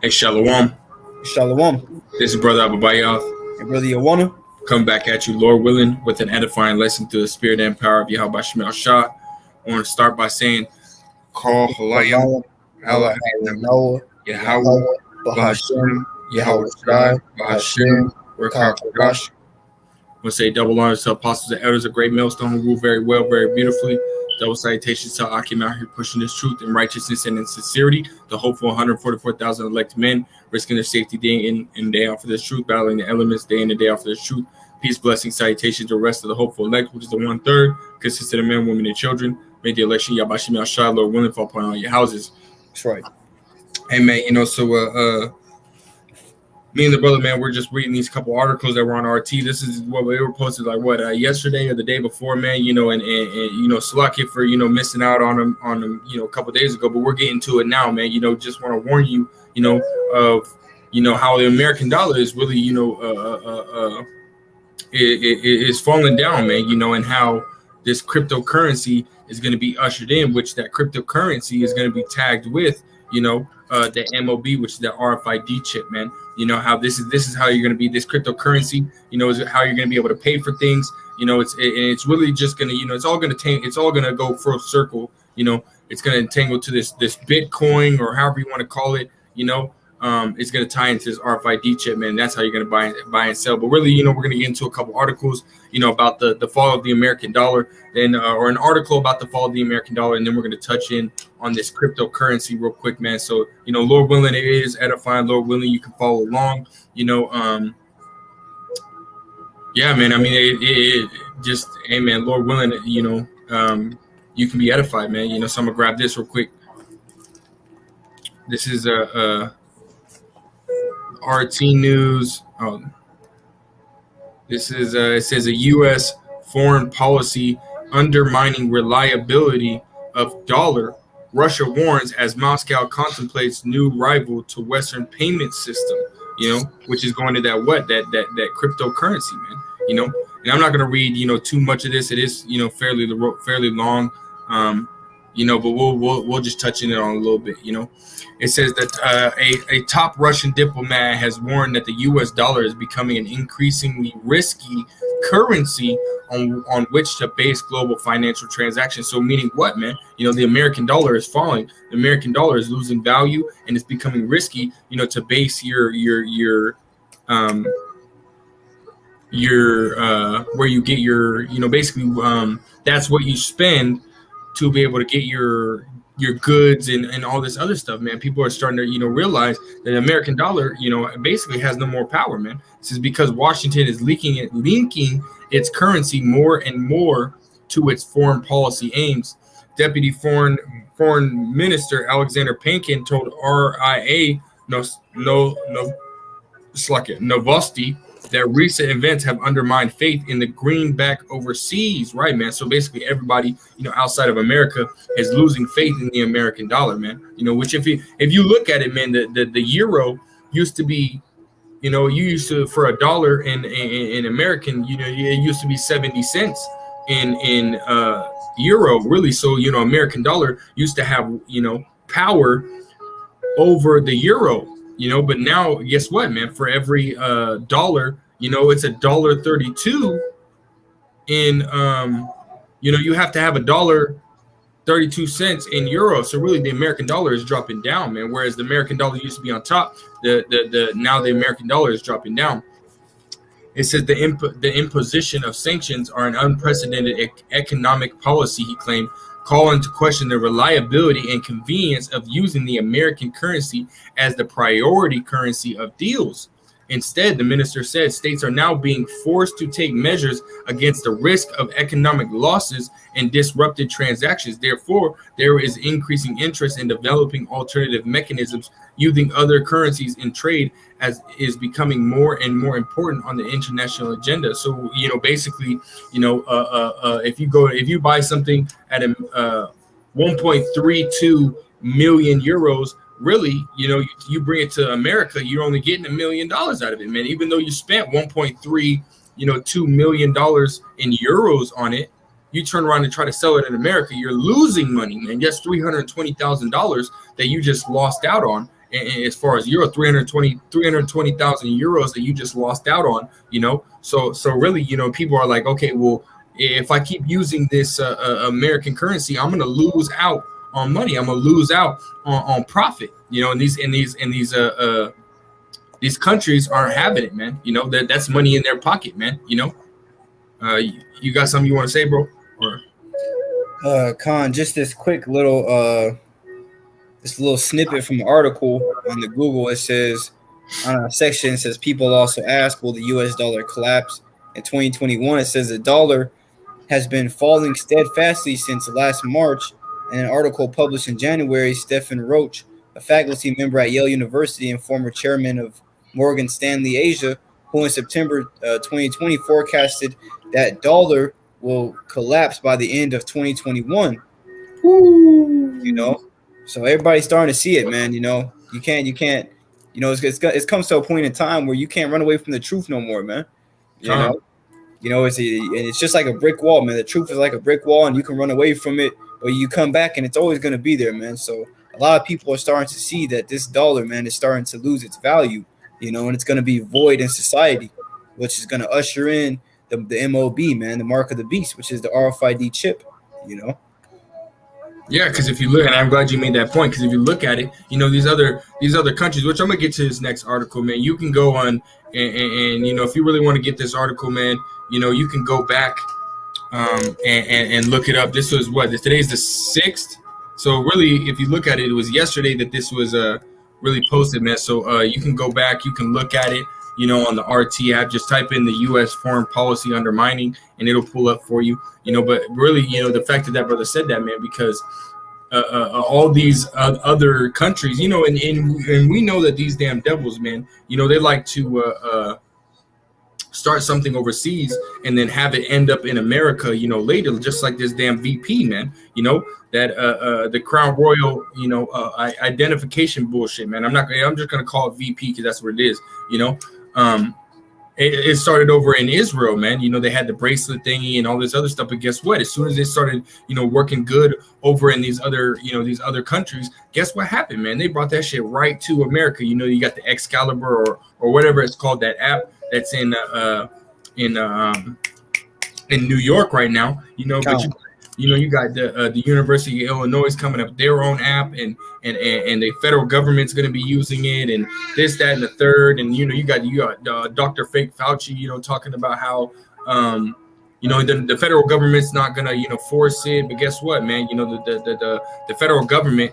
Hey, Shalom. Shalom. This is Brother Ababayath. And Brother Yawana. Come back at you, Lord willing, with an edifying lesson through the spirit and power of Yahweh Shemel Shah. I want to start by saying, Call Halayim, Allah, Noah, Yahweh, Bahashem, Yahweh Shai, Bahashem, Rekah Kodash. I want to say double honors to apostles and elders, a great millstone who rule very well, very beautifully. Double salutations to Akim out here pushing this truth and righteousness and in sincerity. The hopeful 144,000 elected men risking their safety day in and day out for this truth, battling the elements day in and day out for this truth. Peace, blessings, salutations to the rest of the hopeful elect, which is the 1/3, consisting of men, women, and children. May the election, Yabashim Yashai, Lord willing, fall upon all your houses. That's right. Hey, man, so me and the brother, man, we're just reading these couple articles that were on RT. This is what we were posted yesterday or the day before, man, and Slakia for, missing out on them, a couple of days ago, but we're getting to it now, man. Just want to warn you, of, how the American dollar is really, is falling down, man, and how this cryptocurrency is going to be ushered in, which that cryptocurrency is going to be tagged with, the MOB, which is the RFID chip, man. How this is how you're going to be, this cryptocurrency, is how you're going to be able to pay for things. It's really just going to, it's all going to go full circle. It's going to entangle to this Bitcoin or however you want to call it. It's going to tie into this RFID chip, man. That's how you're going to buy and sell. But really, we're going to get into a couple articles, about the fall of the American dollar, then or an article about the fall of the American dollar, and then we're going to touch in on this cryptocurrency real quick, man. So, Lord willing, it is edifying. Lord willing, you can follow along. Yeah, man. I mean, it just, hey, man. Lord willing, you can be edified, man. So I'm gonna grab this real quick. This is RT News. This is it says a U.S. foreign policy undermining reliability of dollar. Russia warns as Moscow contemplates new rival to Western payment system. Which is going to that cryptocurrency, man. And I'm not going to read too much of this. It is fairly long. But we'll just touch in it on a little bit. It says that a top Russian diplomat has warned that the U.S. dollar is becoming an increasingly risky currency on which to base global financial transactions. So meaning what, man? The American dollar is falling. The American dollar is losing value, and it's becoming risky, to base your where you get your, basically that's what you spend to be able to get your goods and all this other stuff, man. People are starting to, realize that the American dollar, basically has no more power, man. This is because Washington is linking its currency more and more to its foreign policy aims. Deputy Foreign Minister Alexander Pankin told RIA Novosti that recent events have undermined faith in the greenback overseas, right, man? So basically everybody, outside of America is losing faith in the American dollar, man. Which if you look at it, man, the euro used to be, you used to, for $1 in American, it used to be 70 cents in euro, really. So, American dollar used to have, power over the euro. But now, guess what, man? For every dollar, it's $1.32 in, you have to have $1.32 in euro. So really, the American dollar is dropping down, man. Whereas the American dollar used to be on top, now the American dollar is dropping down. It says the imposition of sanctions are an unprecedented economic policy, he claimed, calling into question the reliability and convenience of using the American currency as the priority currency of deals. Instead, the minister said states are now being forced to take measures against the risk of economic losses and disrupted transactions. Therefore, there is increasing interest in developing alternative mechanisms using other currencies in trade, as is becoming more and more important on the international agenda. So, basically, if you buy something at 1.32 million euros, really, you bring it to America, you're only getting $1 million out of it, man. Even though you spent 1.2 million dollars in euros on it, you turn around and try to sell it in America, you're losing money, man. That's $320,000 that you just lost out on. and as far as euro, 320,000 euros that you just lost out on, so really, people are like, okay, well, if I keep using this American currency, I'm going to lose out on money. I'm going to lose out on profit, and these countries aren't having it, man. That's money in their pocket, man. You got something you want to say, bro? Or Khan, just this quick little snippet from the article on the Google. It says on a section, it says people also ask, will the US dollar collapse in 2021? It says the dollar has been falling steadfastly since last March. In an article published in January, Stephen Roach, a faculty member at Yale University and former chairman of Morgan Stanley Asia, who in September 2020 forecasted that dollar will collapse by the end of 2021. So everybody's starting to see it, man. You can't. It's come to a point in time where you can't run away from the truth no more, man. It's just like a brick wall, man. The truth is like a brick wall, and you can run away from it, or you come back, and it's always going to be there, man. So a lot of people are starting to see that this dollar, man, is starting to lose its value, and it's going to be void in society, which is going to usher in the MOB, man, the mark of the beast, which is the RFID chip, Yeah, because if you look, and I'm glad you made that point, because if you look at it, these other countries, which I'm gonna get to this next article, man. You can go on and if you really want to get this article, man, you can go back and look it up. This was today's the 6th. So really, if you look at it, it was yesterday that this was really posted, man. So you can go back, you can look at it, on the RT app. Just type in the U.S. foreign policy undermining, and it'll pull up for you. But really, the fact that brother said that, man, because all these other countries, and we know that these damn devils, man, they like to start something overseas and then have it end up in America, later, just like this damn VP, man, that the Crown Royal, identification bullshit, man. I'm just gonna call it VP because that's what it is, It started over in Israel, man. They had the bracelet thingy and all this other stuff. But guess what? As soon as they started, working good over in these other countries, guess what happened, man? They brought that shit right to America. You got the Excalibur or whatever it's called, that app that's in New York right now. But you got the University of Illinois coming up with their own app, and the federal government's going to be using it, and this, that, and the third. And you got Dr. Fake Fauci, talking about how the federal government's not going to force it. But guess what, man? The federal government,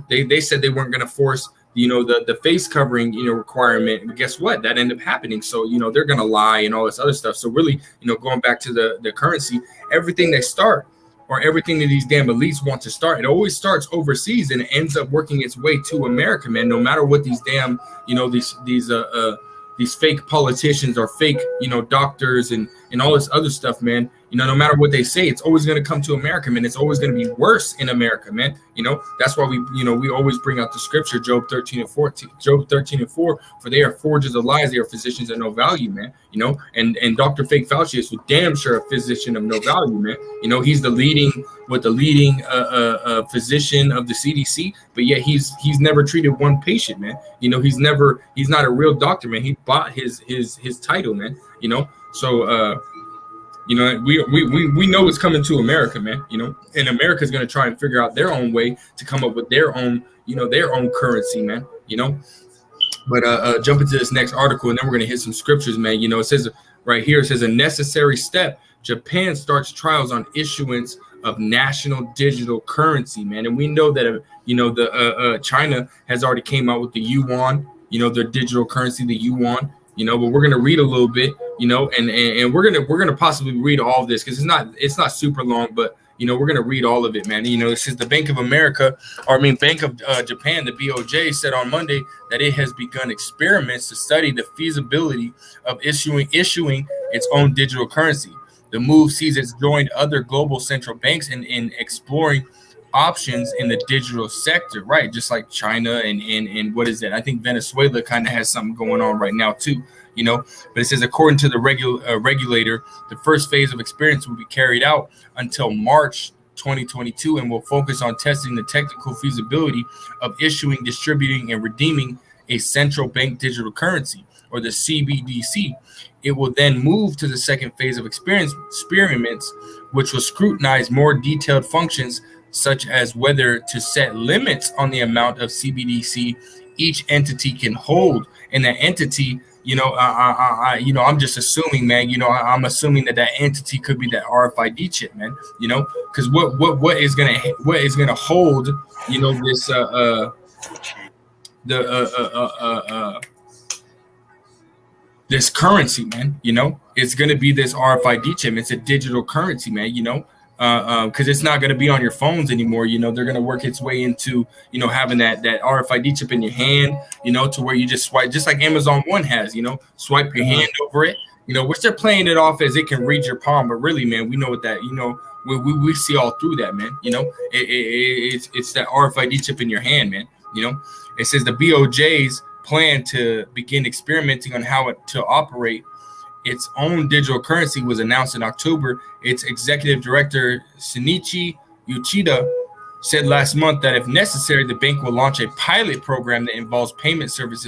they said they weren't going to force the face covering requirement. But guess what? That ended up happening. So they're going to lie and all this other stuff. So really, going back to the currency, everything they start, or everything that these damn elites want to start, it always starts overseas and it ends up working its way to America, man. No matter what these damn, these fake politicians or fake, doctors and all this other stuff, man. No matter what they say, it's always going to come to America, man. It's always going to be worse in America, man. That's why we always bring out the scripture, Job 13:14, Job 13:4, for they are forgers of lies, they are physicians of no value, man. And Dr. Fake Fauci is for damn sure a physician of no value, man. He's the leading physician of the CDC, but yet he's never treated one patient, man. He's not a real doctor, man. He bought his title, man. So we know it's coming to America, man. And America's going to try and figure out their own way to come up with their own currency, man. But jump into this next article, and then we're going to hit some scriptures, man. It says right here, it says a necessary step. Japan starts trials on issuance of national digital currency, man. And we know that China has already came out with the yuan, their digital currency, the yuan. But we're gonna read a little bit, and we're gonna possibly read all of this because it's not super long, but we're gonna read all of it, man. It says the Bank of Japan, the BOJ, said on Monday that it has begun experiments to study the feasibility of issuing its own digital currency. The move sees it joined other global central banks in exploring options in the digital sector, right? Just like China and what is that? I think Venezuela kind of has something going on right now too, But it says according to the regulator, the first phase of experience will be carried out until March 2022 and will focus on testing the technical feasibility of issuing, distributing, and redeeming a central bank digital currency, or the CBDC. It will then move to the second phase of experiments, which will scrutinize more detailed functions such as whether to set limits on the amount of CBDC each entity can hold, and that entity, I'm just assuming, man. I'm assuming that entity could be that RFID chip, man. Because what is gonna hold, this this currency, man. It's gonna be this RFID chip. It's a digital currency, man. Because it's not going to be on your phones anymore. They're going to work its way into, having that RFID chip in your hand, to where you just swipe, just like Amazon One has, swipe your hand over it, which they're playing it off as it can read your palm. But really, man, we know what that, we see all through that, man. It's that RFID chip in your hand, man. It says the BOJ's plan to begin experimenting on how to operate its own digital currency was announced in October. Its executive director, Shinichi Uchida, said last month that if necessary, the bank will launch a pilot program that involves payment service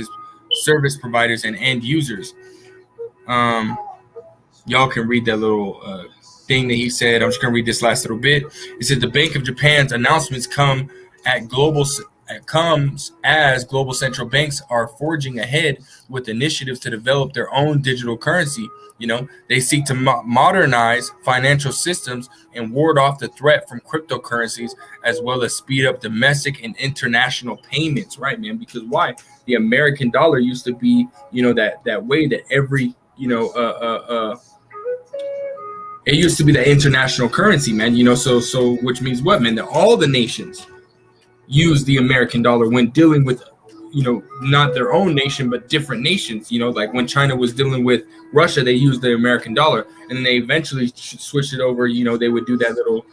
providers, and end users. Y'all can read that little thing that he said. I'm just going to read this last little bit. It says the Bank of Japan's announcements comes as global central banks are forging ahead with initiatives to develop their own digital currency. They seek to modernize financial systems and ward off the threat from cryptocurrencies, as well as speed up domestic and international payments. Right, man? Because why? The American dollar used to be, that way that every, it used to be the international currency, man. So which means what, man? That all the nations use the American dollar when dealing with, not their own nation, but different nations. Like when China was dealing with Russia, they used the American dollar, and then they eventually switched it over. They would do that little,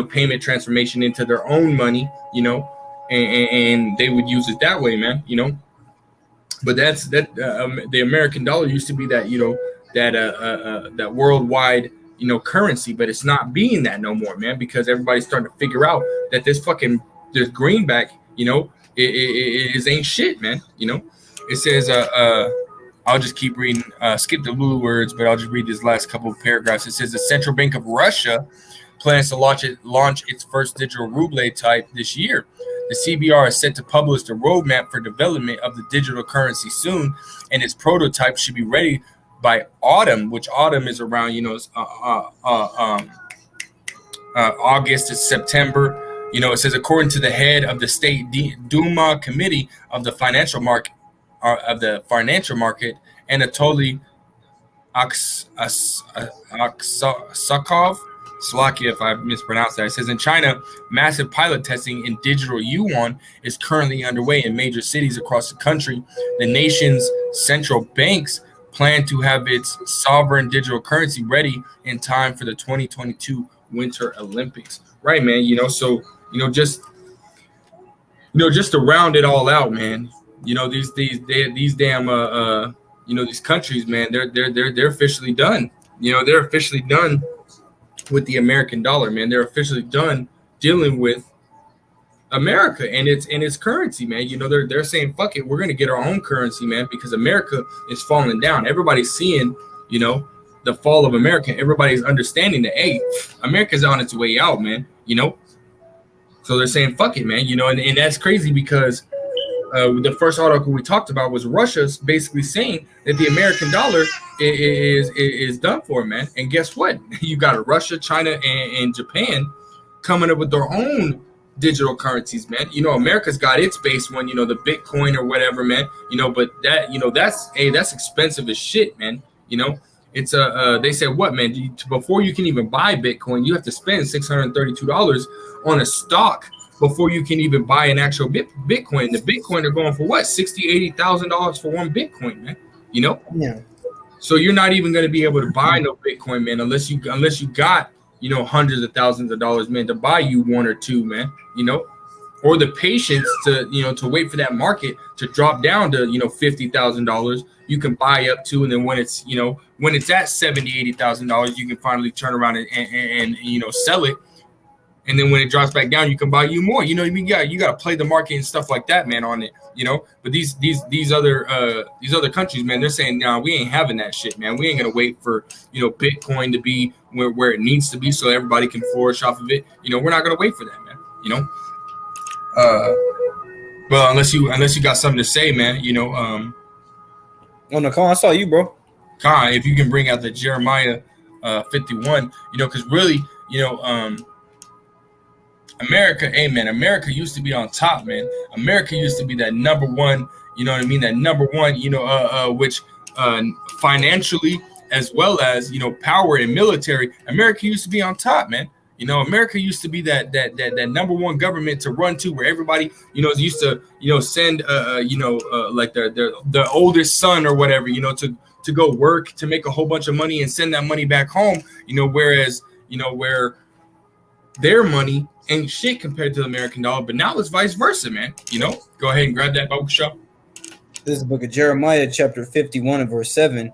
payment transformation into their own money, and they would use it that way, man. But that's the American dollar used to be that, that worldwide, currency, but it's not being that no more, man, because everybody's starting to figure out that this greenback, it ain't shit, man. It says, I'll just keep reading, skip the blue words, but I'll just read this last couple of paragraphs. It says the Central Bank of Russia plans to launch its first digital ruble type this year. The CBR is set to publish the roadmap for development of the digital currency soon, and its prototype should be ready by autumn, which autumn is around, August to September. It says, according to the head of the State Duma Committee of the Financial Market, Anatoly Aksakov, Slovakia, if I mispronounced that. It says in China, massive pilot testing in digital yuan is currently underway in major cities across the country. The nation's central banks plan to have its sovereign digital currency ready in time for the 2022 Winter Olympics. Right, man. So just to round it all out, man. These damn these countries, man. They're officially done. They're officially done with the American dollar, man. They're officially done dealing with America and its currency, man. They're saying, fuck it, we're gonna get our own currency, man, because America is falling down. Everybody's seeing, the fall of America. Everybody's understanding that, hey, America's on its way out, man. So they're saying, fuck it, man. And that's crazy because the first article we talked about was Russia's basically saying that the American dollar is done for, man. And guess what? You got Russia, China, and Japan coming up with their own digital currencies, man. America's got its base one, the Bitcoin or whatever, man. But that's expensive as shit, man. It's they said what, man? Before you can even buy Bitcoin, you have to spend $632 on a stock before you can even buy an actual Bitcoin. The Bitcoin are going for what, $60,000-$80,000 for one Bitcoin, man. Yeah. So you're not even going to be able to buy no Bitcoin, man, unless you got hundreds of thousands of dollars, man, to buy you one or two, man. Or the patience to wait for that market to drop down to $50,000. You can buy up to, and then when it's at $70,000-$80,000, you can finally turn around and sell it and then when it drops back down, you can buy you more. You know, you got to play the market and stuff like that, man, on it. You know, but these other countries, man, they're saying, nah, we ain't having that shit, man. We ain't gonna wait for, you know, Bitcoin to be where it needs to be so everybody can flourish off of it. You know, we're not gonna wait for that, man. You know, well, unless you got something to say, man. You know, Oh no, Con, I saw you, bro. Con, if you can bring out the Jeremiah 51, you know, because really, you know, America, hey man, America used to be on top, man. America used to be that number one, you know what I mean? That number one, you know, which financially as well as, you know, power and military, America used to be on top, man. You know, America used to be that number one government to run to, where everybody, you know, used to, you know, send, like their oldest son or whatever, you know, to go work, to make a whole bunch of money and send that money back home, you know, whereas, you know, where their money ain't shit compared to the American dollar. But now it's vice versa, man. You know, go ahead and grab that Bible show. This is the book of Jeremiah, chapter 51 and verse 7.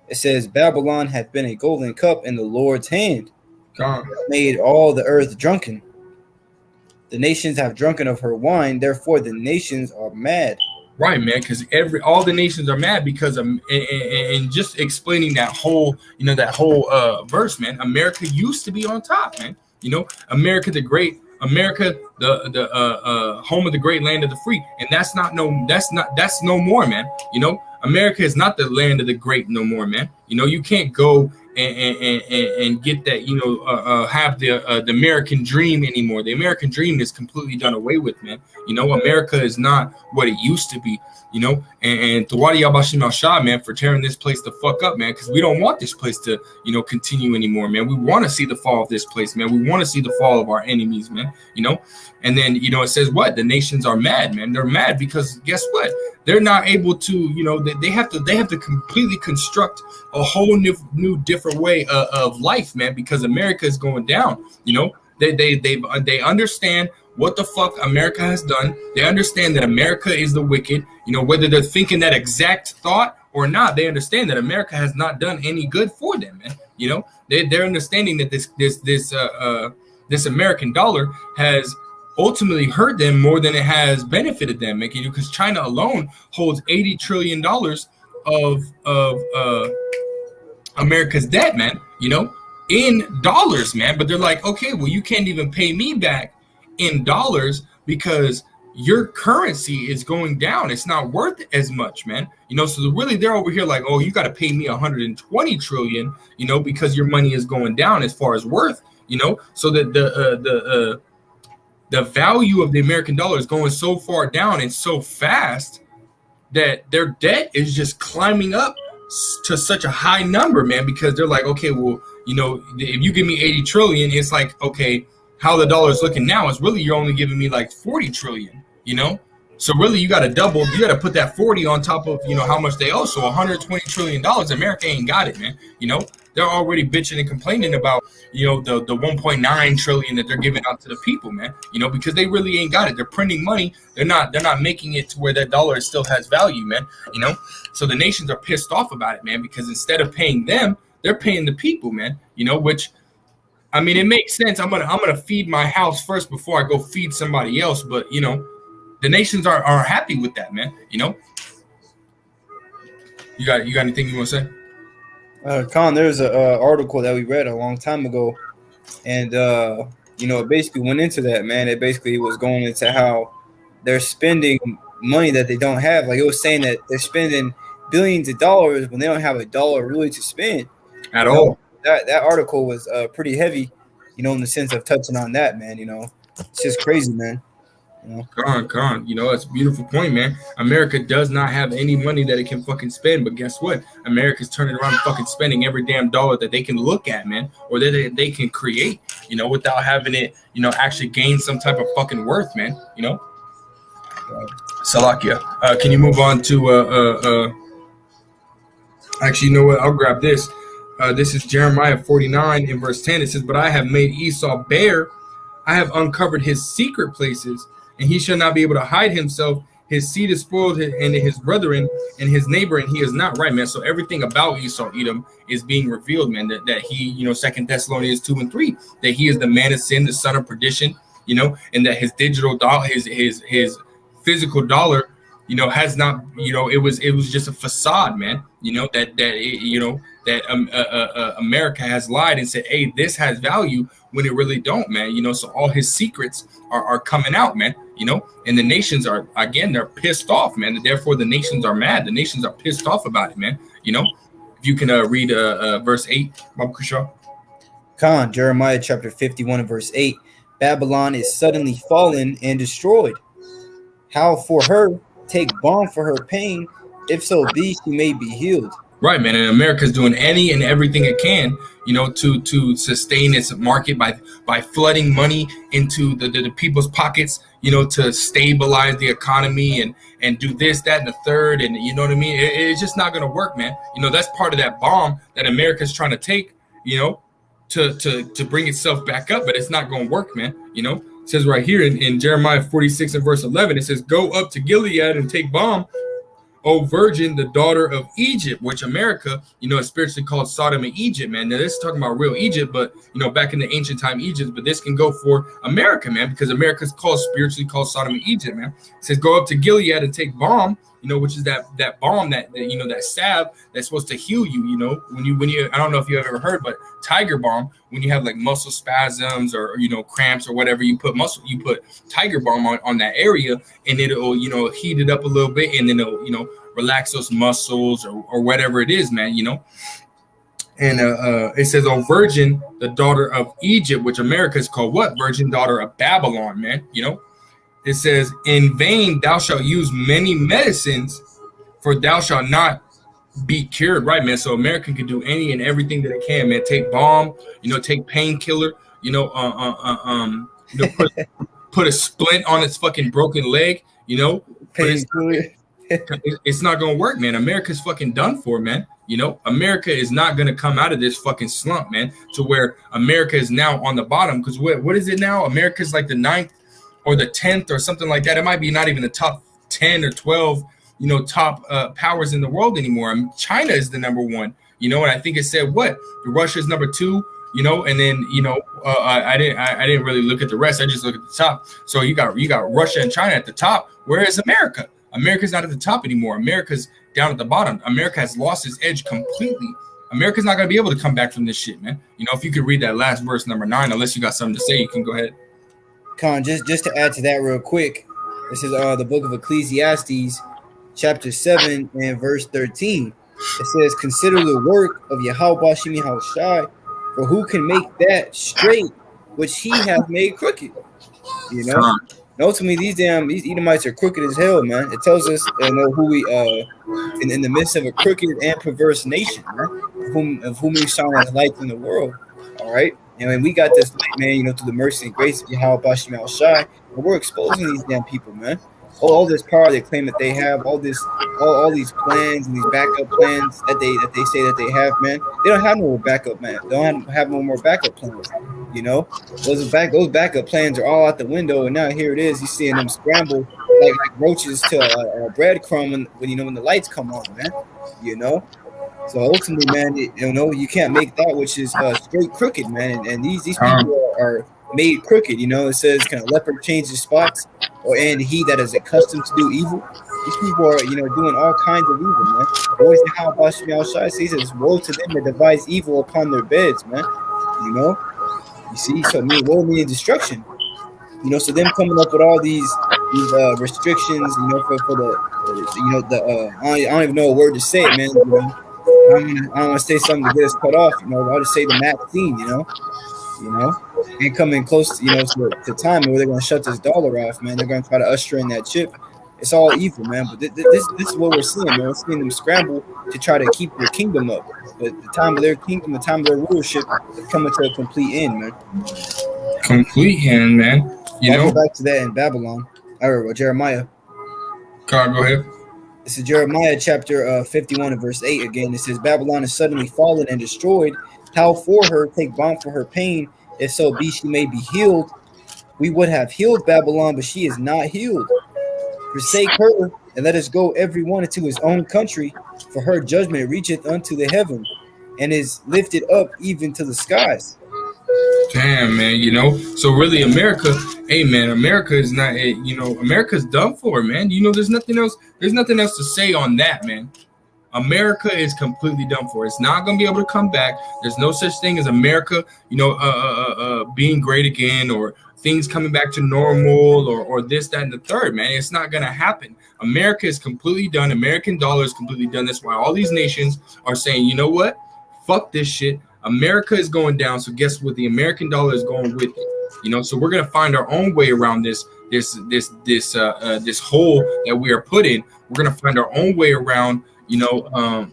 It says, Babylon hath been a golden cup in the Lord's hand, made all the earth drunken. The nations have drunken of her wine, therefore the nations are mad. Right, man, because all the nations are mad because of, and just explaining that whole, you know, that whole verse, man. America used to be on top, man. You know, America the great, America the home of the great land of the free, and that's no more, man. You know, America is not the land of the great no more, man. You know, you can't go and get that, you know, have the American dream anymore. The American dream is completely done away with, man. You know, America is not what it used to be, you know, and Tawadi Yabashim al-Shah, man, for tearing this place the fuck up, man, because we don't want this place to, you know, continue anymore, man. We want to see the fall of this place, man. We want to see the fall of our enemies, man, you know. And then, you know, it says what? The nations are mad, man. They're mad because guess what? They're not able to, you know, they have to completely construct a whole new different way of life, man, because America is going down. You know, they understand what the fuck America has done. They understand that America is the wicked. You know, whether they're thinking that exact thought or not, they understand that America has not done any good for them, man. You know, they're understanding that this American dollar has ultimately hurt them more than it has benefited them, making you, because China alone holds $80 trillion of America's debt, man, you know, in dollars, man. But they're like, okay, well, you can't even pay me back in dollars because your currency is going down. It's not worth as much, man. You know, so really they're over here like, oh, you got to pay me 120 trillion, you know, because your money is going down as far as worth, you know, so that the value of the American dollar is going so far down and so fast that their debt is just climbing up to such a high number, man, because they're like, okay, well, you know, if you give me 80 trillion, it's like, okay, how the dollar is looking now is really you're only giving me like 40 trillion, you know? So really you got to double, you got to put that 40 on top of, you know, how much they owe. So 120 trillion dollars, America ain't got it, man. You know, they're already bitching and complaining about, you know, the 1.9 trillion that they're giving out to the people, man, you know, because they really ain't got it. They're printing money. They're not making it to where that dollar still has value, man, you know? So the nations are pissed off about it, man, because instead of paying them, they're paying the people, man, you know, which, I mean, it makes sense. I'm gonna feed my house first before I go feed somebody else. But, you know, the nations are happy with that, man, you know? You got anything you want to say? Con, there's an article that we read a long time ago, and you know, it basically went into that, man. It basically was going into how they're spending money that they don't have. Like, it was saying that they're spending billions of dollars when they don't have a dollar really to spend At all. That article was pretty heavy, you know, in the sense of touching on that, man. You know, it's just crazy, man. You know? Con. You know, that's a beautiful point, man. America does not have any money that it can fucking spend, but guess what? America's turning around and fucking spending every damn dollar that they can look at, man, or that they can create, you know, without having it, you know, actually gain some type of fucking worth, man. You know. Salakia. Can you move on to actually, you know what? I'll grab this. This is Jeremiah 49 in verse 10. It says, but I have made Esau bare. I have uncovered his secret places, and he shall not be able to hide himself. his seed is spoiled, and his brethren and his neighbor, and he is not right, man. So everything about Esau, Edom, is being revealed, man. That he, Second Thessalonians 2:3, that he is the man of sin, the son of perdition, and that his digital dollar, his physical dollar, has not, it was just a facade, man. That America has lied and said, hey, this has value when it really don't, man. So all his secrets are coming out, man. And the nations are, again, they're pissed off, man. Therefore, the nations are mad. The nations are pissed off about it, man. If you can read verse 8, Bob Kushaw. Khan, Jeremiah chapter 51 and verse 8. Babylon is suddenly fallen and destroyed. How for her take balm for her pain, if so be she may be healed. Right, man. And America's doing any and everything it can, to sustain its market by flooding money into the people's pockets, to stabilize the economy and do this, that, and the third. And you know what I mean? It's just not going to work, man. That's part of that bomb that America's trying to take, to bring itself back up, but it's not going to work, man. It says right here in Jeremiah 46 and verse 11, it says, go up to Gilead and take balm, O virgin, the daughter of Egypt, which America, is spiritually called Sodom and Egypt, man. Now, this is talking about real Egypt, but, back in the ancient time Egypt, but this can go for America, man, because America's spiritually called Sodom and Egypt, man. It says, go up to Gilead and take balm, which is that balm, that salve that's supposed to heal you, when you, I don't know if you ever heard, but tiger balm, when you have like muscle spasms or, cramps or whatever, you put tiger balm on that area, and it'll, heat it up a little bit, and then it'll, relax those muscles or whatever it is, man, And it says, oh, virgin, the daughter of Egypt, which America is called what? Virgin daughter of Babylon, man, It says, in vain thou shalt use many medicines, for thou shalt not be cured. Right, man. So America can do any and everything that it can, man. Take balm, take painkiller, put a splint on its fucking broken leg, It's not gonna work, man. America's fucking done for, man. America is not gonna come out of this fucking slump, man, to where America is now on the bottom. Because what is it now? America's like the 9th or the 10th or something like that. It might be not even the top 10 or 12, top powers in the world anymore. China is the number one, and I think it said what? Russia is number 2, and then I didn't really look at the rest. I just look at the top. So you got Russia and China at the top. Where is America? America's not at the top anymore. America's down at the bottom. America has lost its edge completely. America's not going to be able to come back from this shit, man. If you could read that last verse, number 9, unless you got something to say, you can go ahead. Con, just to add to that real quick, this is the book of Ecclesiastes, chapter 7 and verse 13. It says, consider the work of Yahweh Shemi Shai, for who can make that straight which he hath made crooked? And ultimately, these Edomites are crooked as hell, man. It tells us who we in the midst of a crooked and perverse nation, man, of whom we shine as lights in the world. All right, and we got this light, man, through the mercy and grace of Yahweh Bashim Shai, and we're exposing these damn people, man. All this power they claim that they have, all these plans and these backup plans that they say that they have, man. They don't have no more backup, man. They don't have no more backup plans. Those backup plans are all out the window, and now here it is. You seeing them scramble like roaches to a breadcrumb when the lights come on, man. So ultimately, man, you can't make that which is straight crooked, man. And these people are made crooked. It says, "Can a leopard change his spots?" And he that is accustomed to do evil. These people are, doing all kinds of evil, man. Always how Bashim Shai says, "It's woe to them that devise evil upon their beds," man. You see, so woe meaning destruction. So them coming up with all these restrictions, for the I don't even know a word to say it, man. I don't want to say something to get us cut off. I'll just say the vaccine, and coming close, to time where they're going to shut this dollar off, man. They're going to try to usher in that chip. It's all evil, man. But this is what we're seeing, man. We're seeing them scramble to try to keep their kingdom up. But the time of their kingdom, the time of their rulership is coming to a complete end, man. Complete end, man. I'll go back to that in Babylon. Or Jeremiah. God, go ahead. This is Jeremiah chapter 51 and verse 8 again. It says, Babylon is suddenly fallen and destroyed. How for her take balm for her pain, if so be she may be healed. We would have healed Babylon, but she is not healed. Forsake her, and let us go every one into his own country, for her judgment reacheth unto the heaven, and is lifted up even to the skies. Damn, man, you know. So really, America, hey, man, America is not, you know, America's done for, man. You know, there's nothing else. There's nothing else to say on that, man. America is completely done for. It's not gonna be able to come back. There's no such thing as America, you know, being great again, or things coming back to normal, or this, that, and the third, man. It's not gonna happen. America is completely done. American dollar is completely done. That's why all these nations are saying, you know what? Fuck this shit. America is going down. So guess what? The American dollar is going with it. You know, so we're gonna find our own way around this hole that we are put in. We're gonna find our own way around, you know,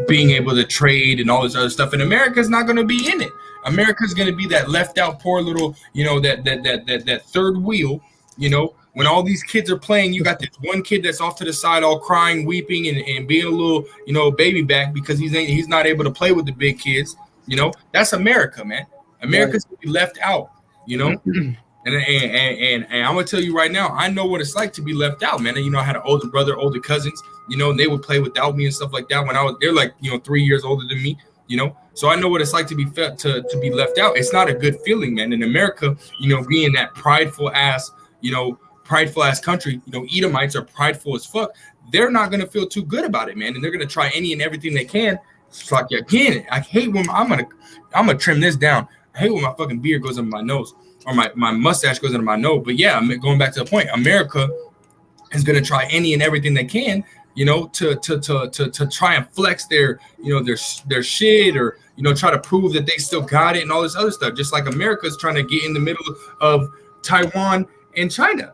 being able to trade and all this other stuff. And America's not going to be in it. America's going to be that left out poor little, you know, that third wheel, you know, when all these kids are playing, you got this one kid that's off to the side, all crying, weeping, and being a little, you know, baby back because he's not able to play with the big kids. You know, that's America, man. America's going to be left out, you know. And I'm gonna tell you right now, I know what it's like to be left out, man. And, you know, I had an older brother, older cousins, you know, and they would play without me and stuff like that. They're like, you know, 3 years older than me, you know. So I know what it's like to be to be left out. It's not a good feeling, man. In America, you know, being that prideful ass country, you know, Edomites are prideful as fuck. They're not gonna feel too good about it, man. And they're gonna try any and everything they can. It's like, again, I hate when I'm gonna trim this down. I hate when my fucking beard goes under my nose. Or my mustache goes into my nose. But yeah, I'm going back to the point. America is going to try any and everything they can, you know, to try and flex their, you know, their shit, or, you know, try to prove that they still got it and all this other stuff. Just like America's trying to get in the middle of Taiwan and China,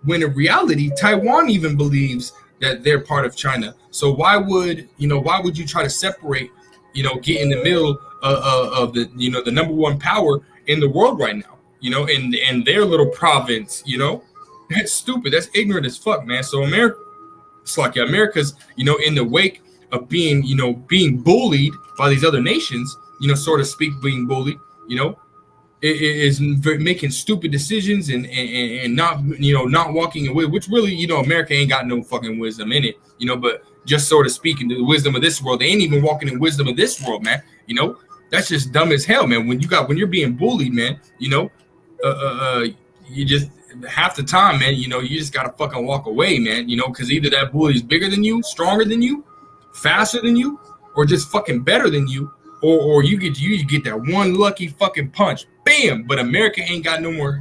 when in reality, Taiwan even believes that they're part of China. So why would you try to separate, you know, get in the middle of the, you know, the number one power in the world right now? You know, in their little province, you know, that's stupid. That's ignorant as fuck, man. So America's, you know, in the wake of being, you know, being bullied by these other nations, you know, so to speak, being bullied, you know, it is making stupid decisions and not, you know, not walking away, which really, you know, America ain't got no fucking wisdom in it, you know, but just sort of speaking to the wisdom of this world, they ain't even walking in wisdom of this world, man. You know, that's just dumb as hell, man. When you're being bullied, man, you know, you just half the time, man, you know, you just gotta fucking walk away, man, you know, because either that bully is bigger than you, stronger than you, faster than you, or just fucking better than you, or you get that one lucky fucking punch, bam. But America ain't got no more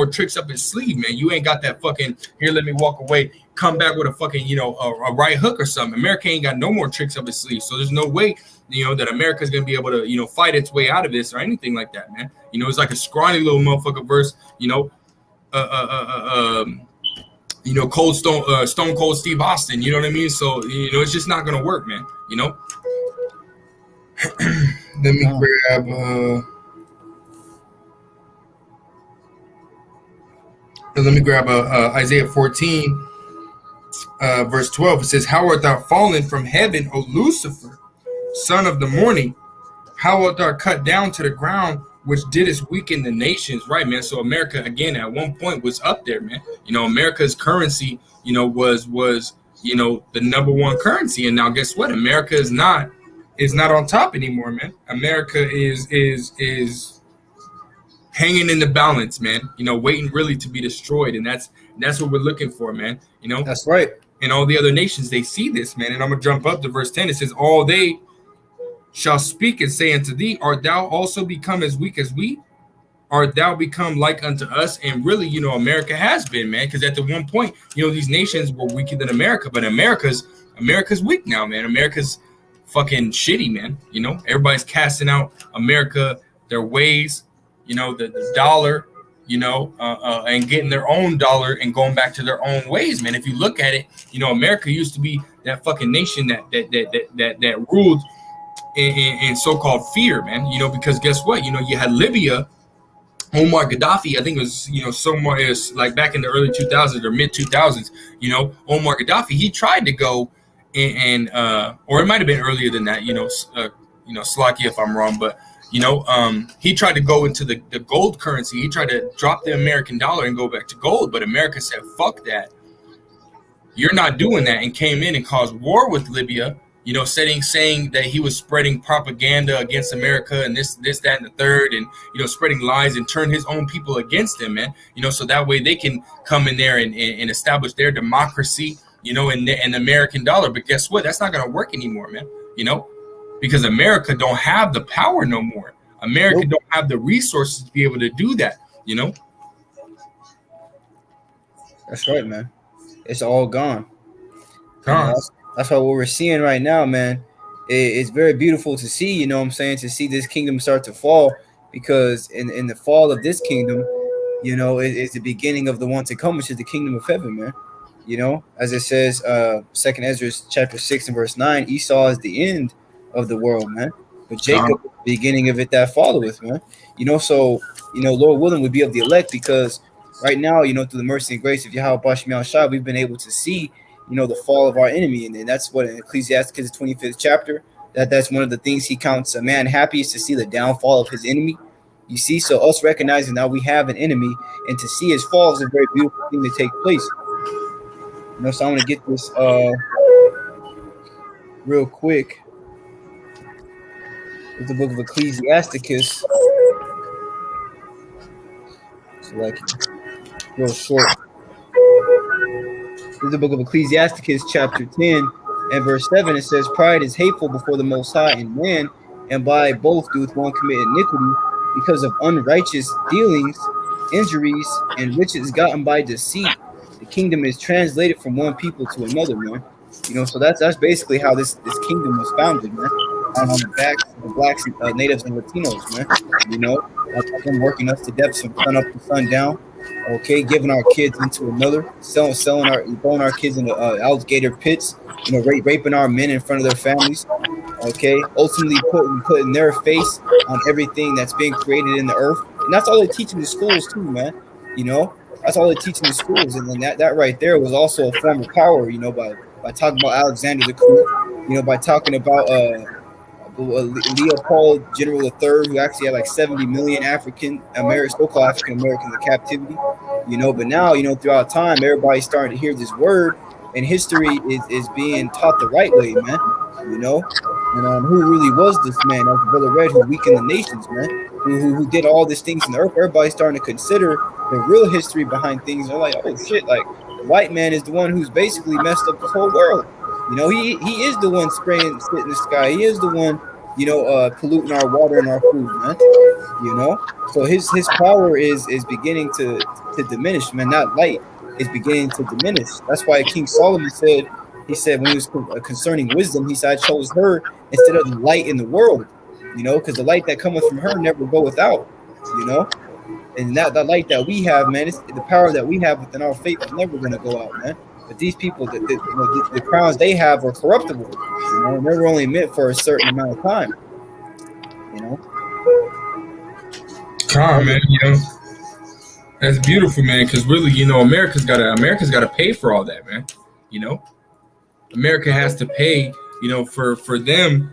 tricks up its sleeve, man. You ain't got that fucking, here, let me walk away, come back with a fucking, you know, a right hook or something. America ain't got no more tricks up its sleeve, so there's no way, you know, that America's gonna be able to, you know, fight its way out of this or anything like that, man. You know, it's like a scrawny little motherfucker versus, you know, you know, Stone Cold Steve Austin. You know what I mean? So, you know, it's just not gonna work, man. You know. Let me grab Isaiah 14, verse 12. It says, "How art thou fallen from heaven, O Lucifer, son of the morning? How art thou cut down to the ground, which didst weaken the nations?" Right, man. So America, again, at one point was up there, man. You know, America's currency, you know, was you know, the number one currency, and now guess what? America is not on top anymore, man. America is hanging in the balance, man. You know, waiting really to be destroyed, and that's what we're looking for, man. You know, that's right. And all the other nations, they see this, man. And I'm gonna jump up to verse 10. It says, "All they shall speak and say unto thee, art thou also become as weak as we? Art thou become like unto us?" And really, you know, America has been, man, because at the one point, you know, these nations were weaker than America, but America's weak now, man. America's fucking shitty, man. You know, everybody's casting out America, their ways, you know, the dollar, you know, and getting their own dollar and going back to their own ways, man. If you look at it, you know, America used to be that fucking nation that ruled in so-called fear, man. You know, because guess what? You know, you had Libya, Omar Gaddafi. I think it was, you know, somewhere it was like back in the early 2000s or mid 2000s. You know, Omar Gaddafi, he tried to go and or it might have been earlier than that. You know, Slovakia, if I'm wrong, but He tried to go into the gold currency. He tried to drop the American dollar and go back to gold, but America said, fuck that. You're not doing that, and came in and caused war with Libya, saying that he was spreading propaganda against America and this, that, and the third, and, spreading lies and turn his own people against him, man. So that way they can come in there and establish their democracy, and the American dollar. But guess what? That's not going to work anymore, man, because America don't have the power no more. America don't have the resources to be able to do that, That's right, man. It's all gone. That's why what we're seeing right now, man, it's very beautiful to see, to see this kingdom start to fall, because in the fall of this kingdom, it's the beginning of the one to come, which is the kingdom of heaven, man. As it says, 2nd Ezra chapter 6 and verse 9, Esau is the end of the world, man. But Jacob, the beginning of it that followeth, man. So, Lord willing, would be of the elect, because right now, through the mercy and grace of Yahweh Bashim Yahushua, we've been able to see, the fall of our enemy. And that's what in Ecclesiastes 25th chapter, that's one of the things he counts a man happy is to see the downfall of his enemy. You see, so us recognizing that we have an enemy and to see his fall is a very beautiful thing to take place. So I'm going to get this real quick. It's the book of Ecclesiasticus. So like real short. This is the book of Ecclesiasticus, chapter 10 and verse 7. It says, pride is hateful before the Most High in man, and by both doeth one commit iniquity, because of unrighteous dealings, injuries, and riches gotten by deceit. The kingdom is translated from one people to another, man. So that's basically how this kingdom was founded, man. On the backs of the blacks, natives, and Latinos, man. That's them working us to death from sun up to sundown. Okay, giving our kids into another, throwing our kids into alligator pits, raping our men in front of their families. Okay, ultimately putting their face on everything that's being created in the earth, and that's all they teach in the schools too, man. That's all they teach in the schools, and then that right there was also a form of power, by talking about Alexander the Great, by talking about Leopold General III, who actually had like 70 million so-called African Americans in captivity, but now, throughout time, everybody's starting to hear this word, and history is being taught the right way, man, and who really was this man? That was Brother Red, who weakened the nations, man, who did all these things in the earth. Everybody's starting to consider the real history behind things. They're like, oh shit, like the white man is the one who's basically messed up the whole world. He is the one spraying shit in the sky. He is the one, polluting our water and our food, man. So his power is beginning to diminish, man. Not light is beginning to diminish. That's why King Solomon said when he was concerning wisdom, he said, I chose her instead of the light in the world, because the light that cometh from her never goeth out, and that light that we have, man, it's the power that we have within our faith is never going to go out, man. But these people, the crowns they have are corruptible, and they're only meant for a certain amount of time, Calm, man, that's beautiful, man, because really, America's got to pay for all that, man. America has to pay, for them,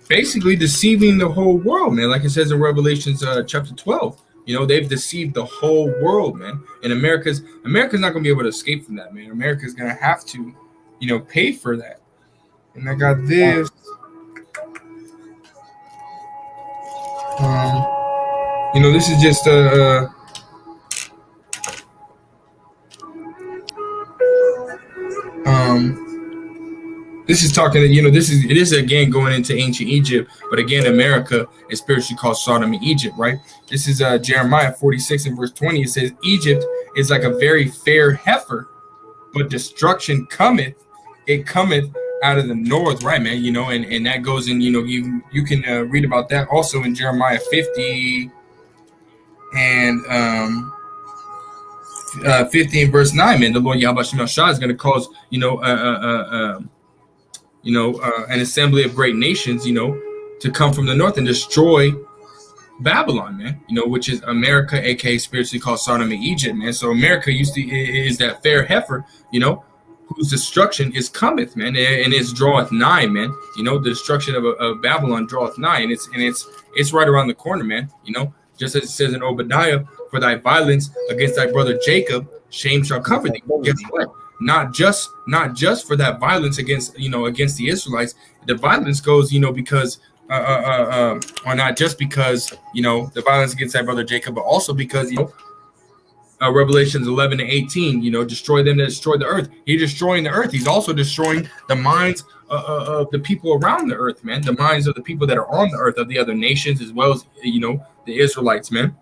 basically deceiving the whole world, man. Like it says in Revelations chapter 12, they've deceived the whole world, man. And America's not going to be able to escape from that, man. America's going to have to, pay for that. And I got this. This is just this is talking, it is again going into ancient Egypt, but again, America is spiritually called Sodom and Egypt, right? This is Jeremiah 46 and verse 20. It says, Egypt is like a very fair heifer, but destruction cometh. It cometh out of the north, right, man? And that goes in, you can read about that also in Jeremiah 50 and 15 verse 9, man. The Lord Yahweh Shah is going to cause, an assembly of great nations, to come from the north and destroy Babylon, man, which is America, aka spiritually called Sodom and Egypt, man. So America is that fair heifer, whose destruction is cometh, man, and it's draweth nigh, man. You know, the destruction of Babylon draweth nigh, and it's right around the corner, man. You know, just as it says in Obadiah, for thy violence against thy brother Jacob, shame shall cover thee. Guess what? Not just for that violence against the Israelites. The violence goes, because or not just because the violence against thy brother Jacob, but also because Revelations 11 and 18, destroy them that destroy the earth. He's destroying the earth. He's also destroying the minds of the people around the earth, man. The minds of the people that are on the earth, of the other nations, as well as the Israelites, man.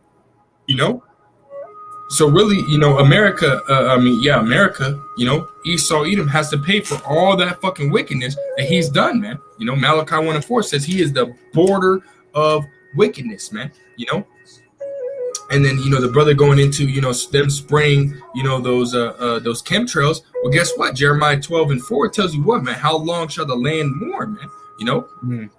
So really, America, America, Esau Edom has to pay for all that fucking wickedness that he's done, man. Malachi 1 and 4 says he is the border of wickedness, man. And then the brother going into them spraying those chemtrails. Well, guess what? Jeremiah 12 and 4 tells you what, man. How long shall the land mourn, man?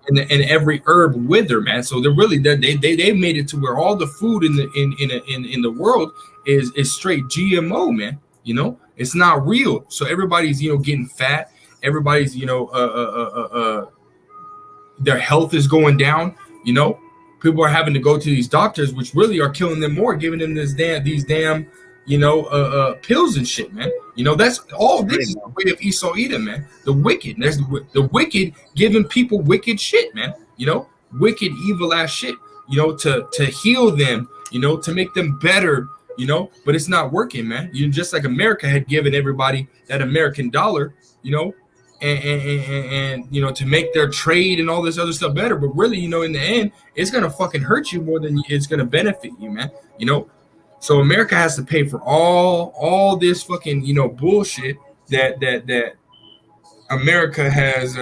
And every herb wither, man. So they're really they made it to where all the food in the world is straight GMO, man. It's not real. So everybody's getting fat. Everybody's their health is going down. People are having to go to these doctors, which really are killing them more, giving them these damn pills and shit, man. That's all. This is the way of Esau Edom, man. The wicked. There's the wicked giving people wicked shit, man. Wicked, evil ass shit. To heal them. To make them better. But it's not working, man. Just like America had given everybody that American dollar. And to make their trade and all this other stuff better, but really, in the end, it's gonna fucking hurt you more than it's gonna benefit you, man. So America has to pay for all this fucking bullshit that America has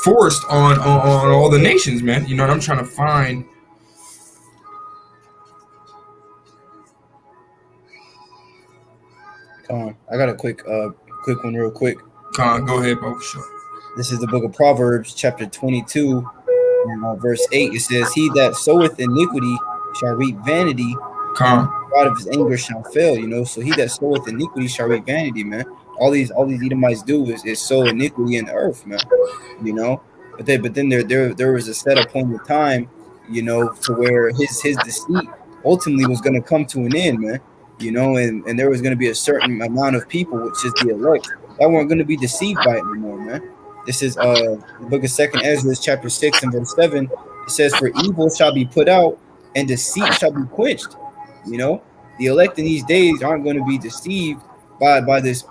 forced on all the nations, man. And I'm trying to find. I got a quick one real quick. Go ahead, bro. Sure. This is the book of Proverbs, chapter 22, and verse 8. It says, he that soweth iniquity shall reap vanity. God of his anger shall fail, So he that soweth iniquity shall reap vanity, man. All these Edomites do is sow iniquity in the earth, man. But then there was a set point of time, to where his deceit ultimately was going to come to an end, man. And there was going to be a certain amount of people, which is the elect, that weren't going to be deceived by it anymore, man. This is the book of 2nd Ezra, chapter 6 and verse 7. It says, for evil shall be put out and deceit shall be quenched. The elect in these days aren't going to be deceived by this